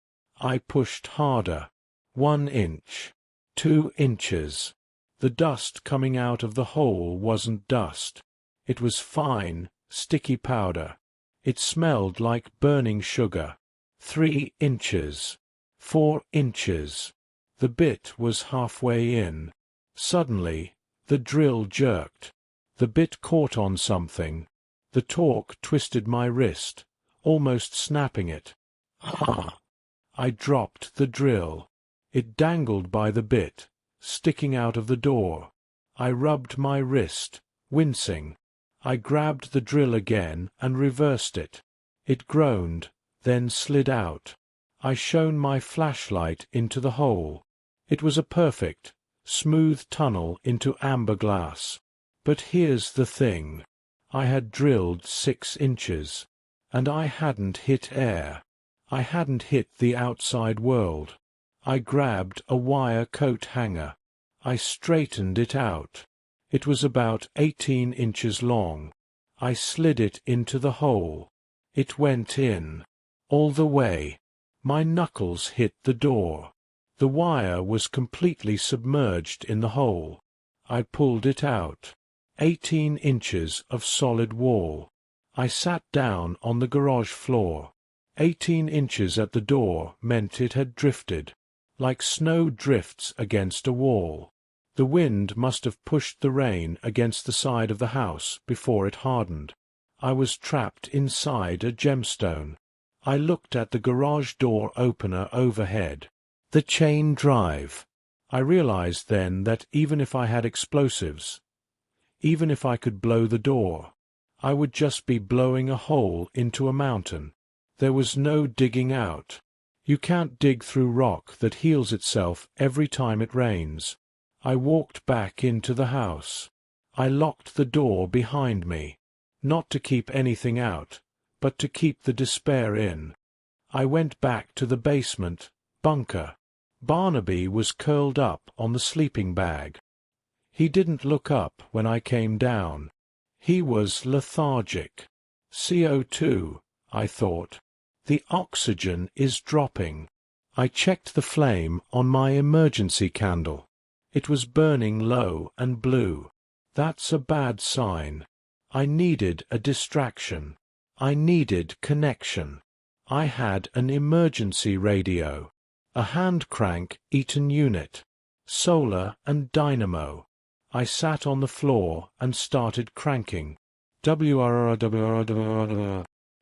I pushed harder. 1 inch. 2 inches. The dust coming out of the hole wasn't dust. It was fine, sticky powder. It smelled like burning sugar. 3 inches. 4 inches. The bit was halfway in. Suddenly, the drill jerked. The bit caught on something. The torque twisted my wrist, almost snapping it. Ah! I dropped the drill. It dangled by the bit, sticking out of the door. I rubbed my wrist, wincing. I grabbed the drill again and reversed it. It groaned, then slid out. I shone my flashlight into the hole. It was a perfect, smooth tunnel into amber glass. But here's the thing. I had drilled 6 inches, and I hadn't hit air. I hadn't hit the outside world. I grabbed a wire coat hanger. I straightened it out. It was about 18 inches long. I slid it into the hole. It went in. All the way. My knuckles hit the door. The wire was completely submerged in the hole. I pulled it out. 18 inches of solid wall. I sat down on the garage floor. 18 inches at the door meant it had drifted, like snow drifts against a wall. The wind must have pushed the rain against the side of the house before it hardened. I was trapped inside a gemstone. I looked at the garage door opener overhead. The chain drive. I realized then that even if I had explosives, even if I could blow the door, I would just be blowing a hole into a mountain. There was no digging out. You can't dig through rock that heals itself every time it rains. I walked back into the house. I locked the door behind me, not to keep anything out, but to keep the despair in. I went back to the basement, bunker. Barnaby was curled up on the sleeping bag. He didn't look up when I came down. He was lethargic. CO2, I thought. The oxygen is dropping. I checked the flame on my emergency candle. It was burning low and blue. That's a bad sign. I needed a distraction. I needed connection. I had an emergency radio, a hand-crank Eaton unit, solar and dynamo. I sat on the floor and started cranking.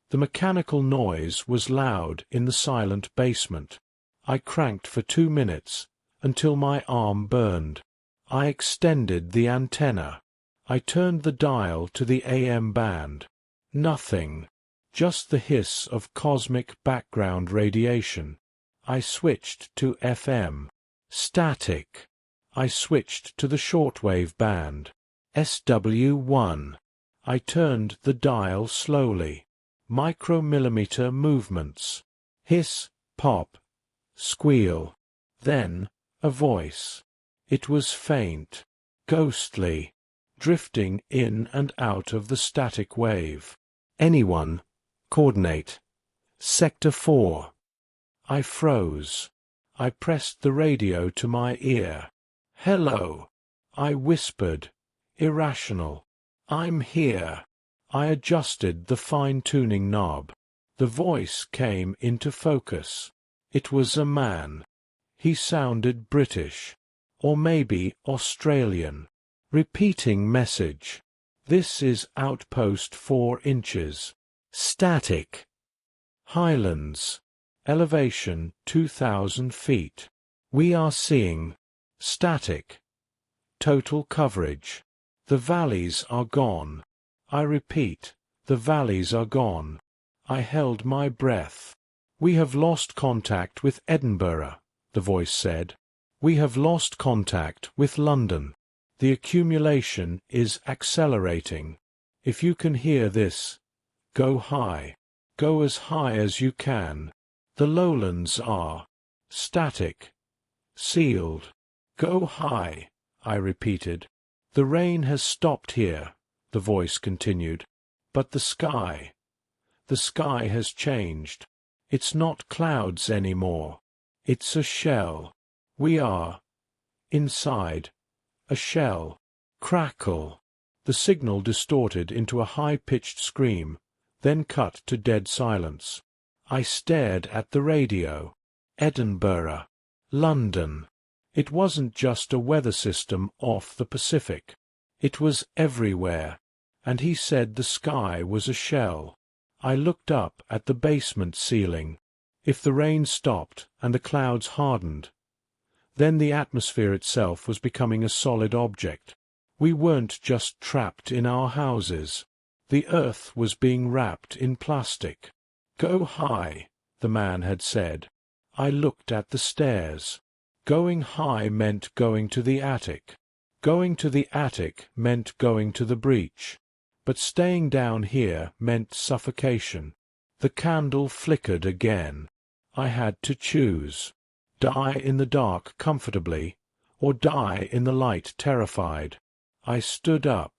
The mechanical noise was loud in the silent basement. I cranked for 2 minutes, until my arm burned. I extended the antenna. I turned the dial to the AM band. Nothing. Just the hiss of cosmic background radiation. I switched to FM. Static. I switched to the shortwave band. SW1. I turned the dial slowly. Micromillimeter movements. Hiss, pop, squeal. Then a voice. It was faint, ghostly, drifting in and out of the static wave. Anyone? Coordinate. Sector 4. I froze. I pressed the radio to my ear. Hello. I whispered. Irrational. I'm here. I adjusted the fine-tuning knob. The voice came into focus. It was a man. He sounded British. Or maybe Australian. Repeating message. This is Outpost 4 inches. Static. Highlands. Elevation 2,000 feet. We are seeing. Static. Total coverage. The valleys are gone. I repeat, the valleys are gone. I held my breath. We have lost contact with Edinburgh, the voice said. We have lost contact with London. The accumulation is accelerating. If you can hear this, go high. Go as high as you can. The lowlands are static, sealed. Go high, I repeated. The rain has stopped here, the voice continued. But the sky has changed. It's not clouds anymore. It's a shell. We are inside a shell. Crackle. The signal distorted into a high-pitched scream, then cut to dead silence. I stared at the radio. Edinburgh. London. It wasn't just a weather system off the Pacific. It was everywhere, and he said the sky was a shell. I looked up at the basement ceiling. If the rain stopped and the clouds hardened, then the atmosphere itself was becoming a solid object. We weren't just trapped in our houses. The earth was being wrapped in plastic. Go high, the man had said. I looked at the stairs. Going high meant going to the attic. Going to the attic meant going to the breach. But staying down here meant suffocation. The candle flickered again. I had to choose. Die in the dark comfortably, or die in the light terrified. I stood up.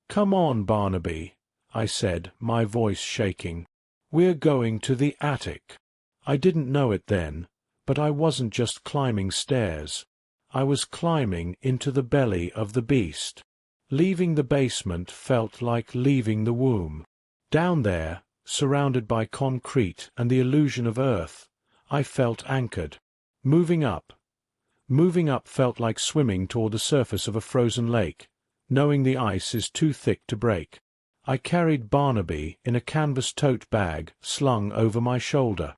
Come on, Barnaby, I said, my voice shaking. We're going to the attic. I didn't know it then, but I wasn't just climbing stairs. I was climbing into the belly of the beast. Leaving the basement felt like leaving the womb. Down there, surrounded by concrete and the illusion of earth, I felt anchored. Moving up felt like swimming toward the surface of a frozen lake, knowing the ice is too thick to break. I carried Barnaby in a canvas tote bag slung over my shoulder.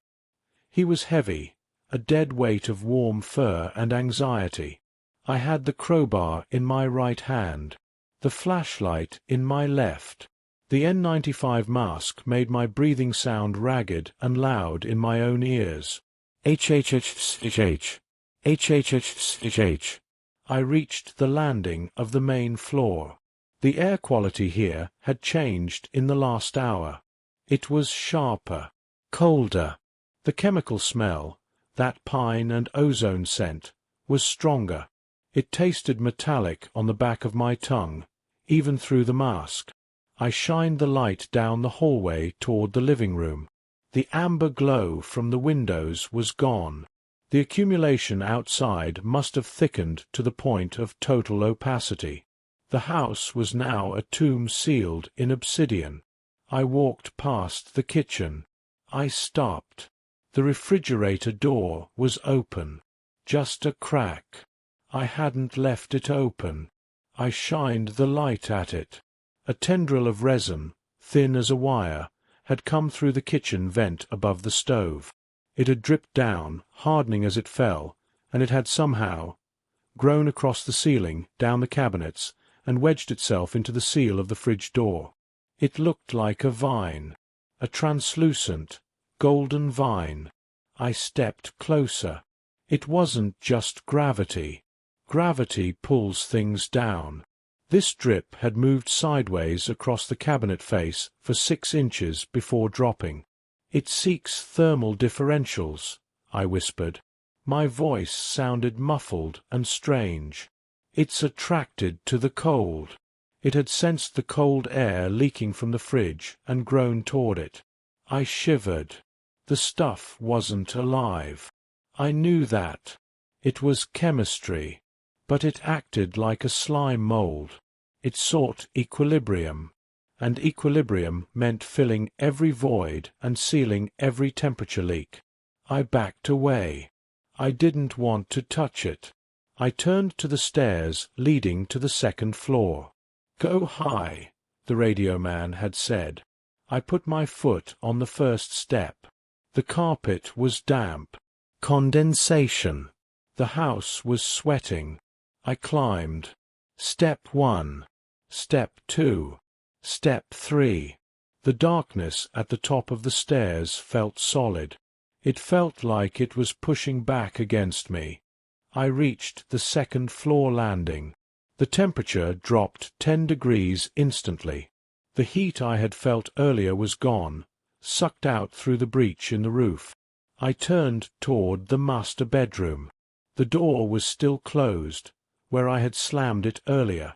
He was heavy, a dead weight of warm fur and anxiety. I had the crowbar in my right hand, the flashlight in my left. The N95 mask made my breathing sound ragged and loud in my own ears. HHHH. HHHH. I reached the landing of the main floor. The air quality here had changed in the last hour. It was sharper, colder. The chemical smell, that pine and ozone scent, was stronger. It tasted metallic on the back of my tongue, even through the mask. I shined the light down the hallway toward the living room. The amber glow from the windows was gone. The accumulation outside must have thickened to the point of total opacity. The house was now a tomb sealed in obsidian. I walked past the kitchen. I stopped. The refrigerator door was open. Just a crack. I hadn't left it open. I shined the light at it. A tendril of resin, thin as a wire, had come through the kitchen vent above the stove. It had dripped down, hardening as it fell, and it had somehow grown across the ceiling, down the cabinets, and wedged itself into the seal of the fridge door. It looked like a vine, a translucent, golden vine. I stepped closer. It wasn't just gravity. Gravity pulls things down. This drip had moved sideways across the cabinet face for 6 inches before dropping. It seeks thermal differentials, I whispered. My voice sounded muffled and strange. It's attracted to the cold. It had sensed the cold air leaking from the fridge and grown toward it. I shivered. The stuff wasn't alive. I knew that. It was chemistry. But it acted like a slime mold. It sought equilibrium. And equilibrium meant filling every void and sealing every temperature leak. I backed away. I didn't want to touch it. I turned to the stairs leading to the second floor. "Go high," the radio man had said. I put my foot on the first step. The carpet was damp. Condensation. The house was sweating. I climbed. Step 1. Step 2. Step 3. The darkness at the top of the stairs felt solid. It felt like it was pushing back against me. I reached the second floor landing. The temperature dropped 10 degrees instantly. The heat I had felt earlier was gone, sucked out through the breach in the roof. I turned toward the master bedroom. The door was still closed, where I had slammed it earlier,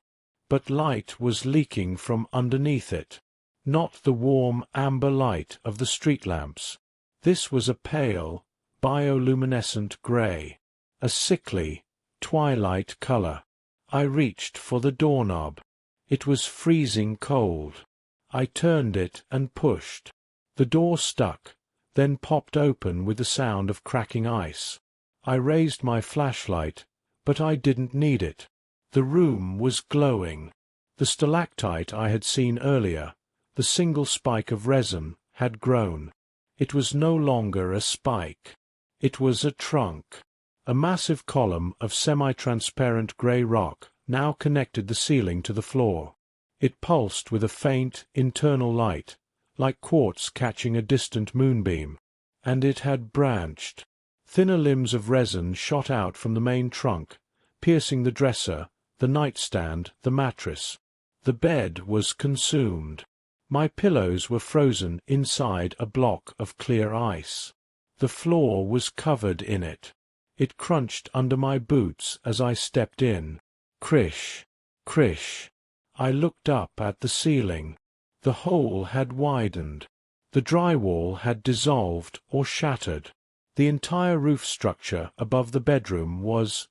but light was leaking from underneath it. Not the warm amber light of the street lamps. This was a pale, bioluminescent grey, a sickly, twilight color. I reached for the doorknob. It was freezing cold. I turned it and pushed. The door stuck, then popped open with the sound of cracking ice. I raised my flashlight, but I didn't need it. The room was glowing. The stalactite I had seen earlier, the single spike of resin, had grown. It was no longer a spike. It was a trunk. A massive column of semi-transparent grey rock now connected the ceiling to the floor. It pulsed with a faint, internal light, like quartz catching a distant moonbeam. And it had branched. Thinner limbs of resin shot out from the main trunk, piercing the dresser, the nightstand, the mattress. The bed was consumed. My pillows were frozen inside a block of clear ice. The floor was covered in it. It crunched under my boots as I stepped in. Crish, crish. I looked up at the ceiling. The hole had widened. The drywall had dissolved or shattered. The entire roof structure above the bedroom was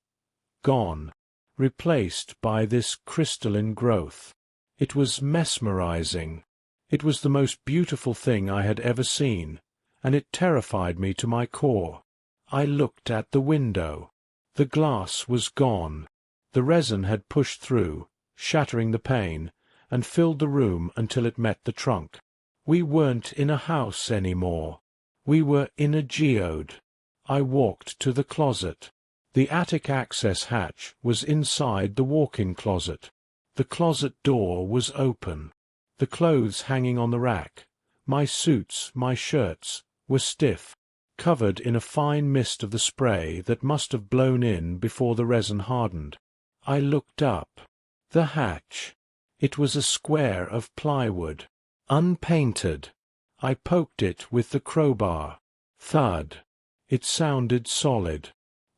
gone, replaced by this crystalline growth. It was mesmerizing. It was the most beautiful thing I had ever seen, and it terrified me to my core. I looked at the window. The glass was gone. The resin had pushed through, shattering the pane, and filled the room until it met the trunk. We weren't in a house anymore. We were in a geode. I walked to the closet. The attic access hatch was inside the walk-in closet. The closet door was open. The clothes hanging on the rack, my suits, my shirts, were stiff, covered in a fine mist of the spray that must have blown in before the resin hardened. I looked up. The hatch. It was a square of plywood, unpainted. I poked it with the crowbar. Thud. It sounded solid,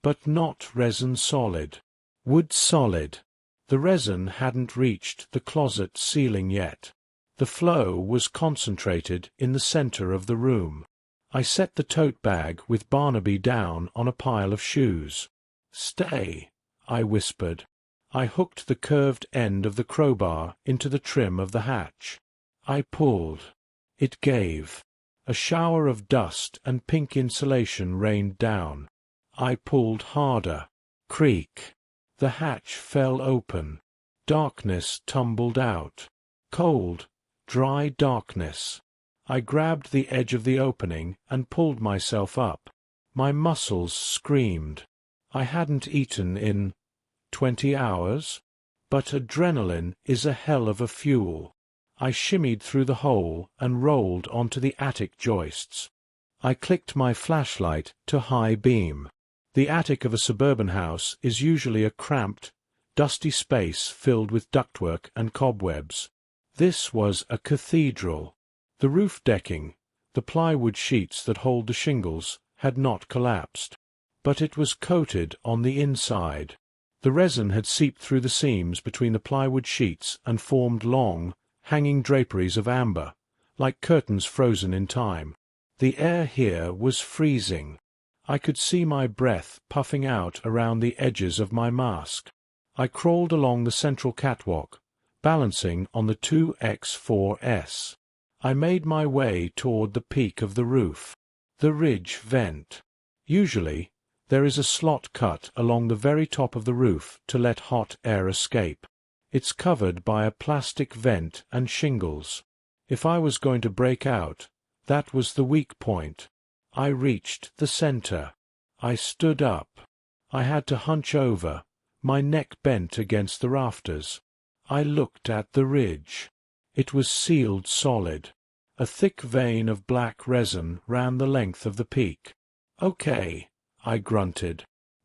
but not resin solid. Wood solid. The resin hadn't reached the closet ceiling yet. The flow was concentrated in the center of the room. I set the tote bag with Barnaby down on a pile of shoes. "Stay," I whispered. I hooked the curved end of the crowbar into the trim of the hatch. I pulled. It gave. A shower of dust and pink insulation rained down. I pulled harder. Creak. The hatch fell open. Darkness tumbled out. Cold, dry darkness. I grabbed the edge of the opening and pulled myself up. My muscles screamed. I hadn't eaten in 20 hours, but adrenaline is a hell of a fuel. I shimmied through the hole and rolled onto the attic joists. I clicked my flashlight to high beam. The attic of a suburban house is usually a cramped, dusty space filled with ductwork and cobwebs. This was a cathedral. The roof decking, the plywood sheets that hold the shingles, had not collapsed, but it was coated on the inside. The resin had seeped through the seams between the plywood sheets and formed long, hanging draperies of amber, like curtains frozen in time. The air here was freezing. I could see my breath puffing out around the edges of my mask. I crawled along the central catwalk, balancing on the 2x4s. I made my way toward the peak of the roof. The ridge vent. Usually, there is a slot cut along the very top of the roof to let hot air escape. It's covered by a plastic vent and shingles. If I was going to break out, that was the weak point. I reached the center. I stood up. I had to hunch over, my neck bent against the rafters. I looked at the ridge. It was sealed solid. A thick vein of black resin ran the length of the peak. "Okay," I grunted.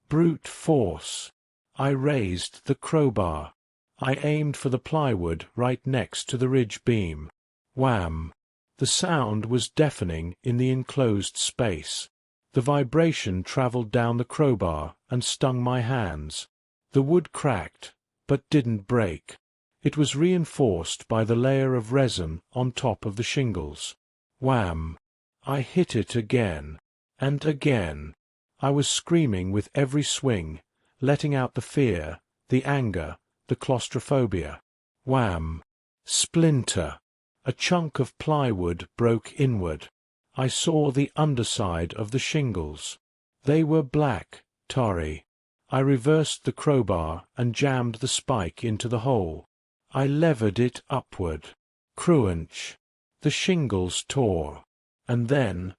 "Brute force." I raised the crowbar. I aimed for the plywood right next to the ridge beam. Wham! The sound was deafening in the enclosed space. The vibration traveled down the crowbar and stung my hands. The wood cracked, but didn't break. It was reinforced by the layer of resin on top of the shingles. Wham! I hit it again, and again. I was screaming with every swing, letting out the fear, the anger, the claustrophobia. Wham! Splinter! A chunk of plywood broke inward. I saw the underside of the shingles. They were black, tarry. I reversed the crowbar and jammed the spike into the hole. I levered it upward. Crunch! The shingles tore. And then,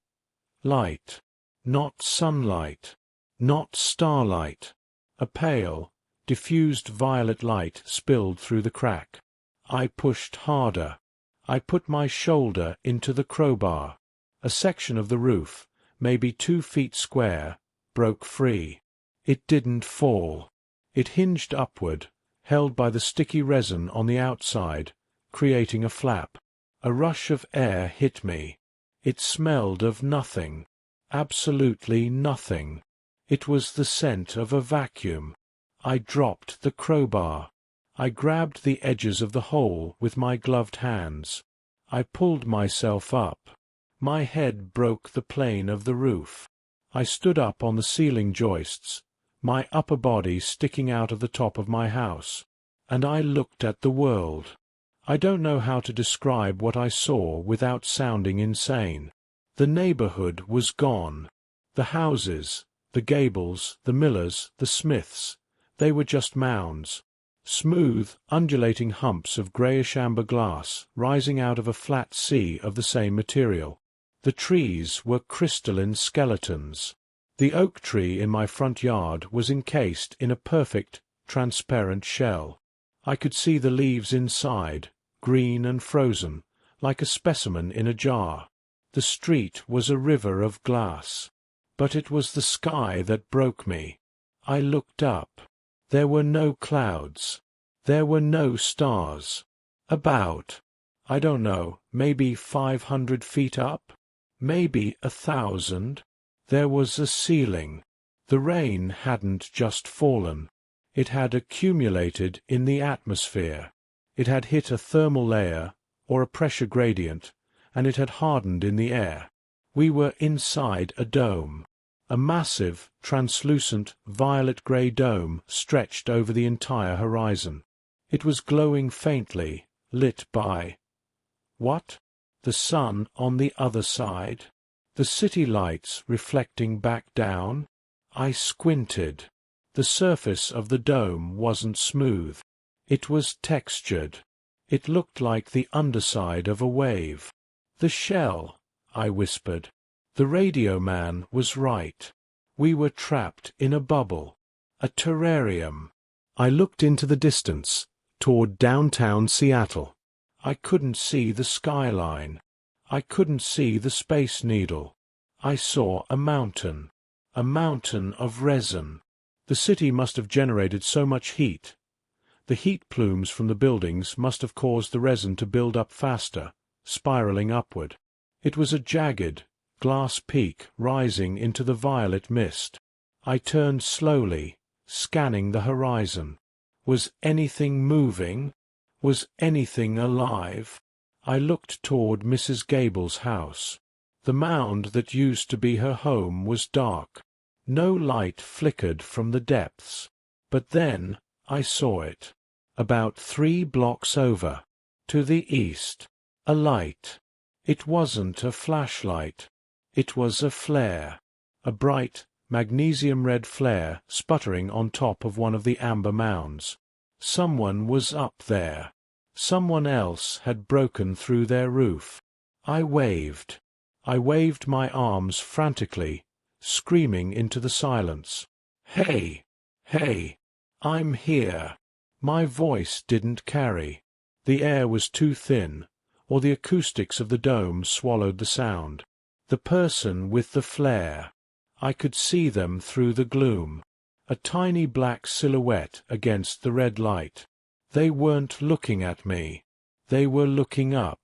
light. Not sunlight. Not starlight. A pale, diffused violet light spilled through the crack. I pushed harder. I put my shoulder into the crowbar. A section of the roof, maybe 2 feet square, broke free. It didn't fall. It hinged upward, held by the sticky resin on the outside, creating a flap. A rush of air hit me. It smelled of nothing. Absolutely nothing. It was the scent of a vacuum. I dropped the crowbar. I grabbed the edges of the hole with my gloved hands. I pulled myself up. My head broke the plane of the roof. I stood up on the ceiling joists, my upper body sticking out of the top of my house, and I looked at the world. I don't know how to describe what I saw without sounding insane. The neighborhood was gone. The houses, the Gables, the Millers, the Smiths, they were just mounds. Smooth, undulating humps of greyish-amber glass rising out of a flat sea of the same material. The trees were crystalline skeletons. The oak tree in my front yard was encased in a perfect, transparent shell. I could see the leaves inside, green and frozen, like a specimen in a jar. The street was a river of glass. But it was the sky that broke me. I looked up. There were no clouds. There were no stars. About, I don't know, maybe 500 feet up? Maybe 1,000. There was a ceiling. The rain hadn't just fallen. It had accumulated in the atmosphere. It had hit a thermal layer, or a pressure gradient, and it had hardened in the air. We were inside a dome. A massive, translucent, violet-grey dome stretched over the entire horizon. It was glowing faintly, lit by... what? The sun on the other side? The city lights reflecting back down? I squinted. The surface of the dome wasn't smooth. It was textured. It looked like the underside of a wave. "The shell," I whispered. The radio man was right. We were trapped in a bubble. A terrarium. I looked into the distance, toward downtown Seattle. I couldn't see the skyline. I couldn't see the Space Needle. I saw a mountain of resin. The city must have generated so much heat. The heat plumes from the buildings must have caused the resin to build up faster, spiraling upward. It was a jagged, glass peak rising into the violet mist. I turned slowly, scanning the horizon. Was anything moving? Was anything alive? I looked toward Mrs. Gable's house. The mound that used to be her home was dark. No light flickered from the depths. But then I saw it. About 3 blocks over. To the east. A light. It wasn't a flashlight. It was a flare. A bright, magnesium-red flare sputtering on top of one of the amber mounds. Someone was up there. Someone else had broken through their roof. I waved. I waved my arms frantically, screaming into the silence. Hey! Hey! I'm here! My voice didn't carry. The air was too thin, or the acoustics of the dome swallowed the sound. The person with the flare. I could see them through the gloom. A tiny black silhouette against the red light. They weren't looking at me. They were looking up.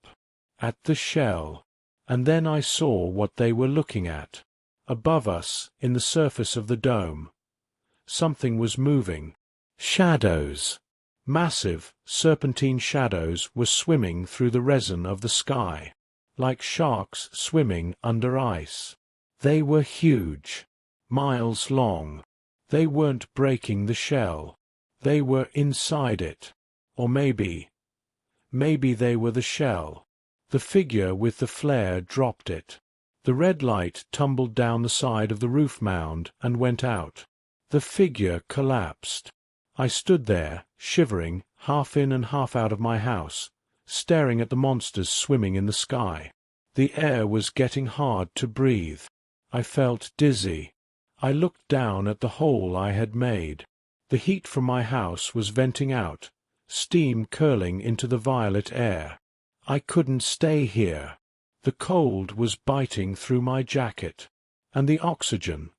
At the shell. And then I saw what they were looking at. Above us, in the surface of the dome. Something was moving. Shadows. Massive, serpentine shadows were swimming through the resin of the sky. Like sharks swimming under ice. They were huge. Miles long. They weren't breaking the shell. They were inside it. Or maybe they were the shell. The figure with the flare dropped it. The red light tumbled down the side of the roof mound and went out. The figure collapsed. I stood there, shivering, half in and half out of my house, staring at the monsters swimming in the sky. The air was getting hard to breathe. I felt dizzy. I looked down at the hole I had made. The heat from my house was venting out, steam curling into the violet air. I couldn't stay here. The cold was biting through my jacket. And the oxygen.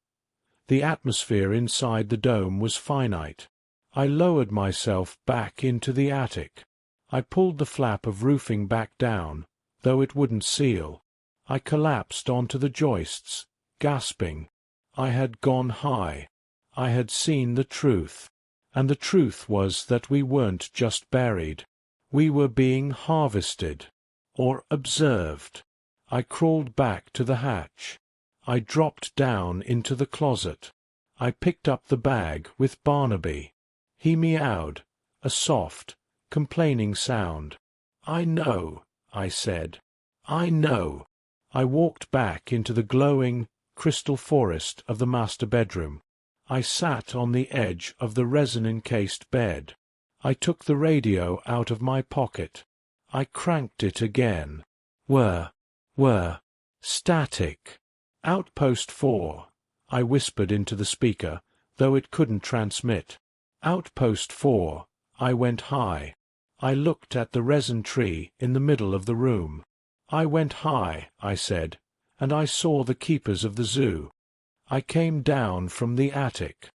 The atmosphere inside the dome was finite. I lowered myself back into the attic. I pulled the flap of roofing back down, though it wouldn't seal. I collapsed onto the joists, gasping. I had gone high. I had seen the truth. And the truth was that we weren't just buried. We were being harvested. Or observed. I crawled back to the hatch. I dropped down into the closet. I picked up the bag with Barnaby. He meowed, a soft, complaining sound. "I know," I said. "I know." I walked back into the glowing, crystal forest of the master bedroom. I sat on the edge of the resin-encased bed. I took the radio out of my pocket. I cranked it again. Whir, static. Outpost 4, I whispered into the speaker, though it couldn't transmit. Outpost 4, I went high. I looked at the resin tree in the middle of the room. I went high, I said, and I saw the keepers of the zoo. I came down from the attic.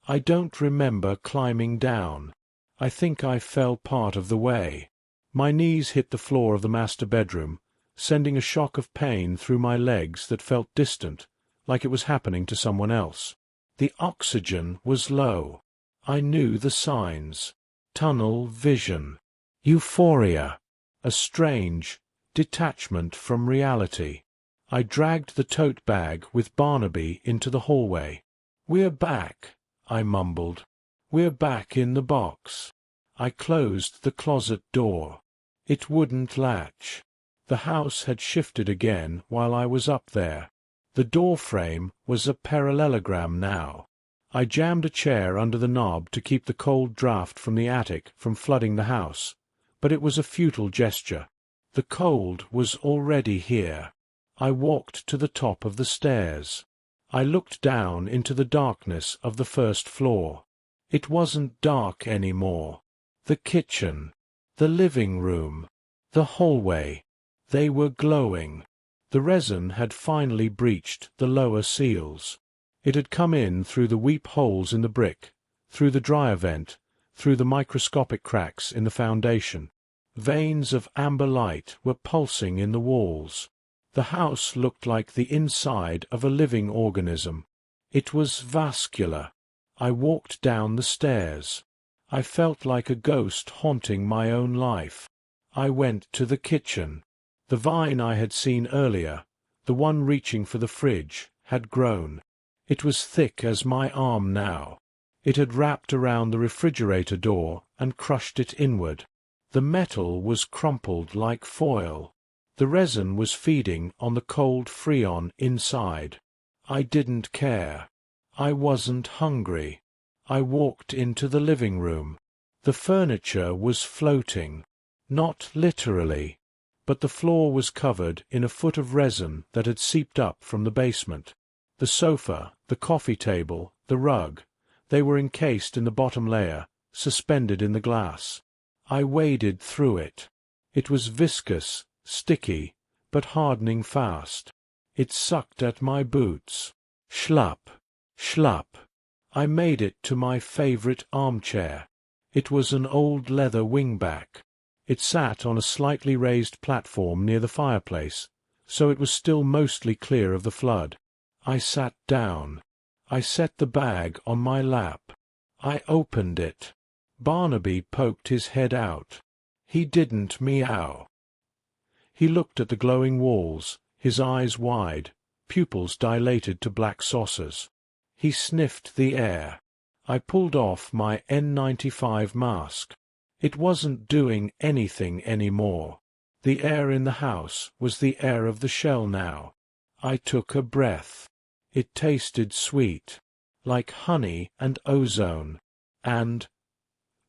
I don't remember climbing down. I think I fell part of the way. My knees hit the floor of the master bedroom, sending a shock of pain through my legs that felt distant, like it was happening to someone else. The oxygen was low. I knew the signs. Tunnel vision. Euphoria. A strange detachment from reality. I dragged the tote bag with Barnaby into the hallway. "We're back," I mumbled. "We're back in the box." I closed the closet door. It wouldn't latch. The house had shifted again while I was up there. The door frame was a parallelogram now. I jammed a chair under the knob to keep the cold draft from the attic from flooding the house, but it was a futile gesture. The cold was already here. I walked to the top of the stairs. I looked down into the darkness of the first floor. It wasn't dark anymore. The kitchen, the living room, the hallway, they were glowing. The resin had finally breached the lower seals. It had come in through the weep holes in the brick, through the dryer vent, through the microscopic cracks in the foundation. Veins of amber light were pulsing in the walls. The house looked like the inside of a living organism. It was vascular. I walked down the stairs. I felt like a ghost haunting my own life. I went to the kitchen. The vine I had seen earlier, the one reaching for the fridge, had grown. It was thick as my arm now. It had wrapped around the refrigerator door and crushed it inward. The metal was crumpled like foil. The resin was feeding on the cold freon inside. I didn't care. I wasn't hungry. I walked into the living room. The furniture was floating. Not literally, but the floor was covered in a foot of resin that had seeped up from the basement. The sofa, the coffee table, the rug, they were encased in the bottom layer, suspended in the glass. I waded through it. It was viscous, sticky, but hardening fast. It sucked at my boots. Schlup, schlup. I made it to my favorite armchair. It was an old leather wingback. It sat on a slightly raised platform near the fireplace, so it was still mostly clear of the flood. I sat down. I set the bag on my lap. I opened it. Barnaby poked his head out. He didn't meow. He looked at the glowing walls, his eyes wide, pupils dilated to black saucers. He sniffed the air. I pulled off my N95 mask. It wasn't doing anything anymore. The air in the house was the air of the shell now. I took a breath. It tasted sweet, like honey and ozone, and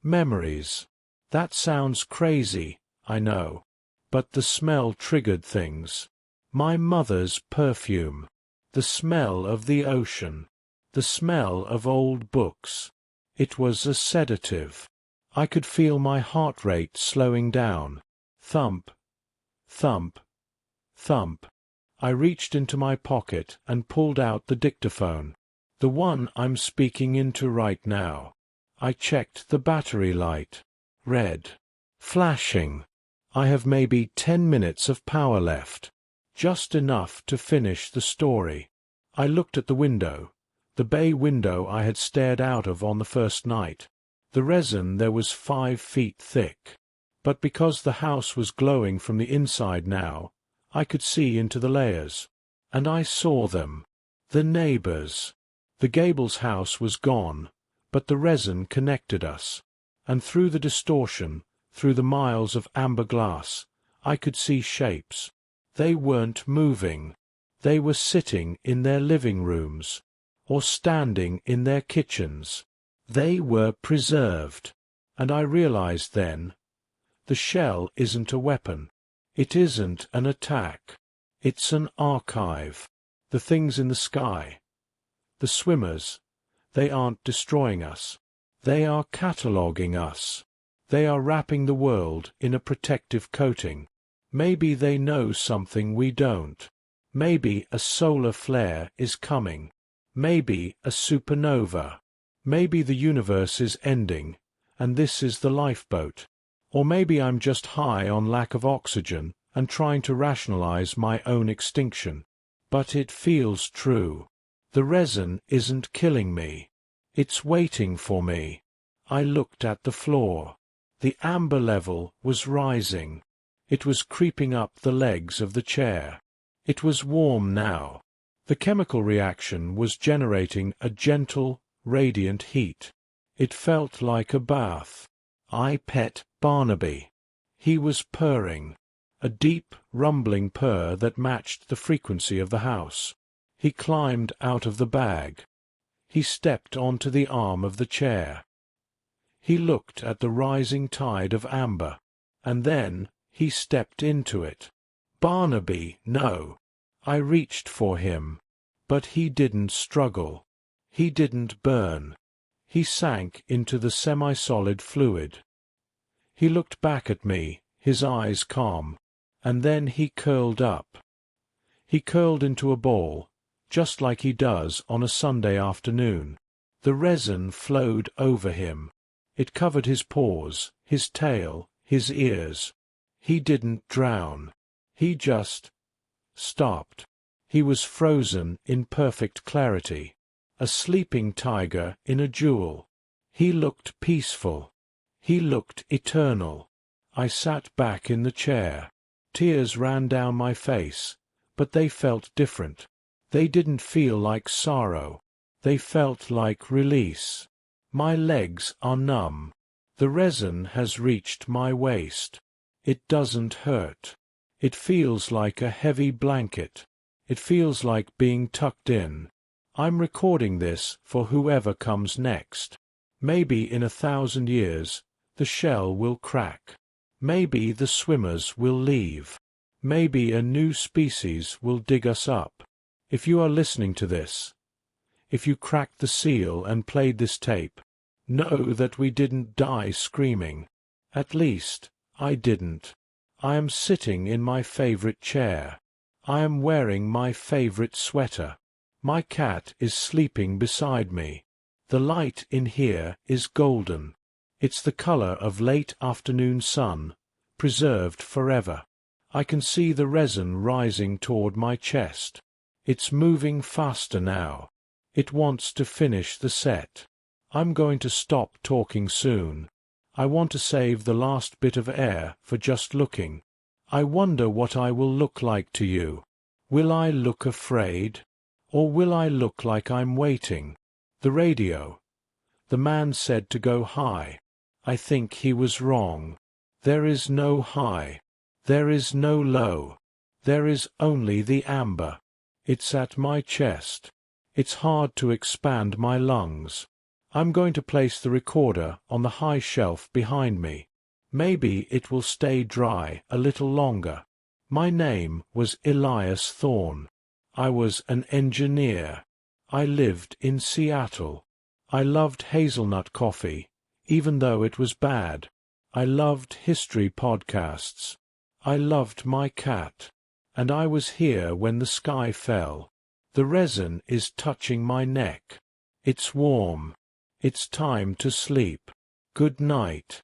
memories. That sounds crazy, I know, but the smell triggered things. My mother's perfume, the smell of the ocean, the smell of old books. It was a sedative. I could feel my heart rate slowing down. Thump, thump, thump. I reached into my pocket and pulled out the dictaphone, the one I'm speaking into right now. I checked the battery light. Red. Flashing. I have maybe 10 minutes of power left. Just enough to finish the story. I looked at the window, the bay window I had stared out of on the first night. The resin there was 5 feet thick. But because the house was glowing from the inside now, I could see into the layers. And I saw them. The neighbors. The Gables house was gone, but the resin connected us. And through the distortion, through the miles of amber glass, I could see shapes. They weren't moving. They were sitting in their living rooms, or standing in their kitchens. They were preserved. And I realized then, the shell isn't a weapon. It isn't an attack. It's an archive. The things in the sky, the swimmers, they aren't destroying us. They are cataloguing us. They are wrapping the world in a protective coating. Maybe they know something we don't. Maybe a solar flare is coming. Maybe a supernova. Maybe the universe is ending, and this is the lifeboat. Or maybe I'm just high on lack of oxygen and trying to rationalize my own extinction. But it feels true. The resin isn't killing me. It's waiting for me. I looked at the floor. The amber level was rising. It was creeping up the legs of the chair. It was warm now. The chemical reaction was generating a gentle, radiant heat. It felt like a bath. I pet Barnaby. He was purring, a deep, rumbling purr that matched the frequency of the house. He climbed out of the bag. He stepped onto the arm of the chair. He looked at the rising tide of amber, and then he stepped into it. Barnaby, no. I reached for him, but he didn't struggle. He didn't burn. He sank into the semi-solid fluid. He looked back at me, his eyes calm, and then he curled up. He curled into a ball, just like he does on a Sunday afternoon. The resin flowed over him. It covered his paws, his tail, his ears. He didn't drown. He just stopped. He was frozen in perfect clarity. a sleeping tiger in a jewel. He looked peaceful. He looked eternal. I sat back in the chair. Tears ran down my face, but they felt different. They didn't feel like sorrow. They felt like release. My legs are numb. The resin has reached my waist. It doesn't hurt. It feels like a heavy blanket. It feels like being tucked in. I'm recording this for whoever comes next. Maybe in 1,000 years, the shell will crack. Maybe the swimmers will leave. Maybe a new species will dig us up. If you are listening to this, if you cracked the seal and played this tape, know that we didn't die screaming. At least, I didn't. I am sitting in my favorite chair. I am wearing my favorite sweater. My cat is sleeping beside me. The light in here is golden. It's the color of late afternoon sun, preserved forever. I can see the resin rising toward my chest. It's moving faster now. It wants to finish the set. I'm going to stop talking soon. I want to save the last bit of air for just looking. I wonder what I will look like to you. Will I look afraid? Or will I look like I'm waiting? The radio. The man said to go high. I think he was wrong. There is no high. There is no low. There is only the amber. It's at my chest. It's hard to expand my lungs. I'm going to place the recorder on the high shelf behind me. Maybe it will stay dry a little longer. My name was Elias Thorne. I was an engineer. I lived in Seattle. I loved hazelnut coffee, even though it was bad. I loved history podcasts. I loved my cat. And I was here when the sky fell. The resin is touching my neck. It's warm. It's time to sleep. Good night.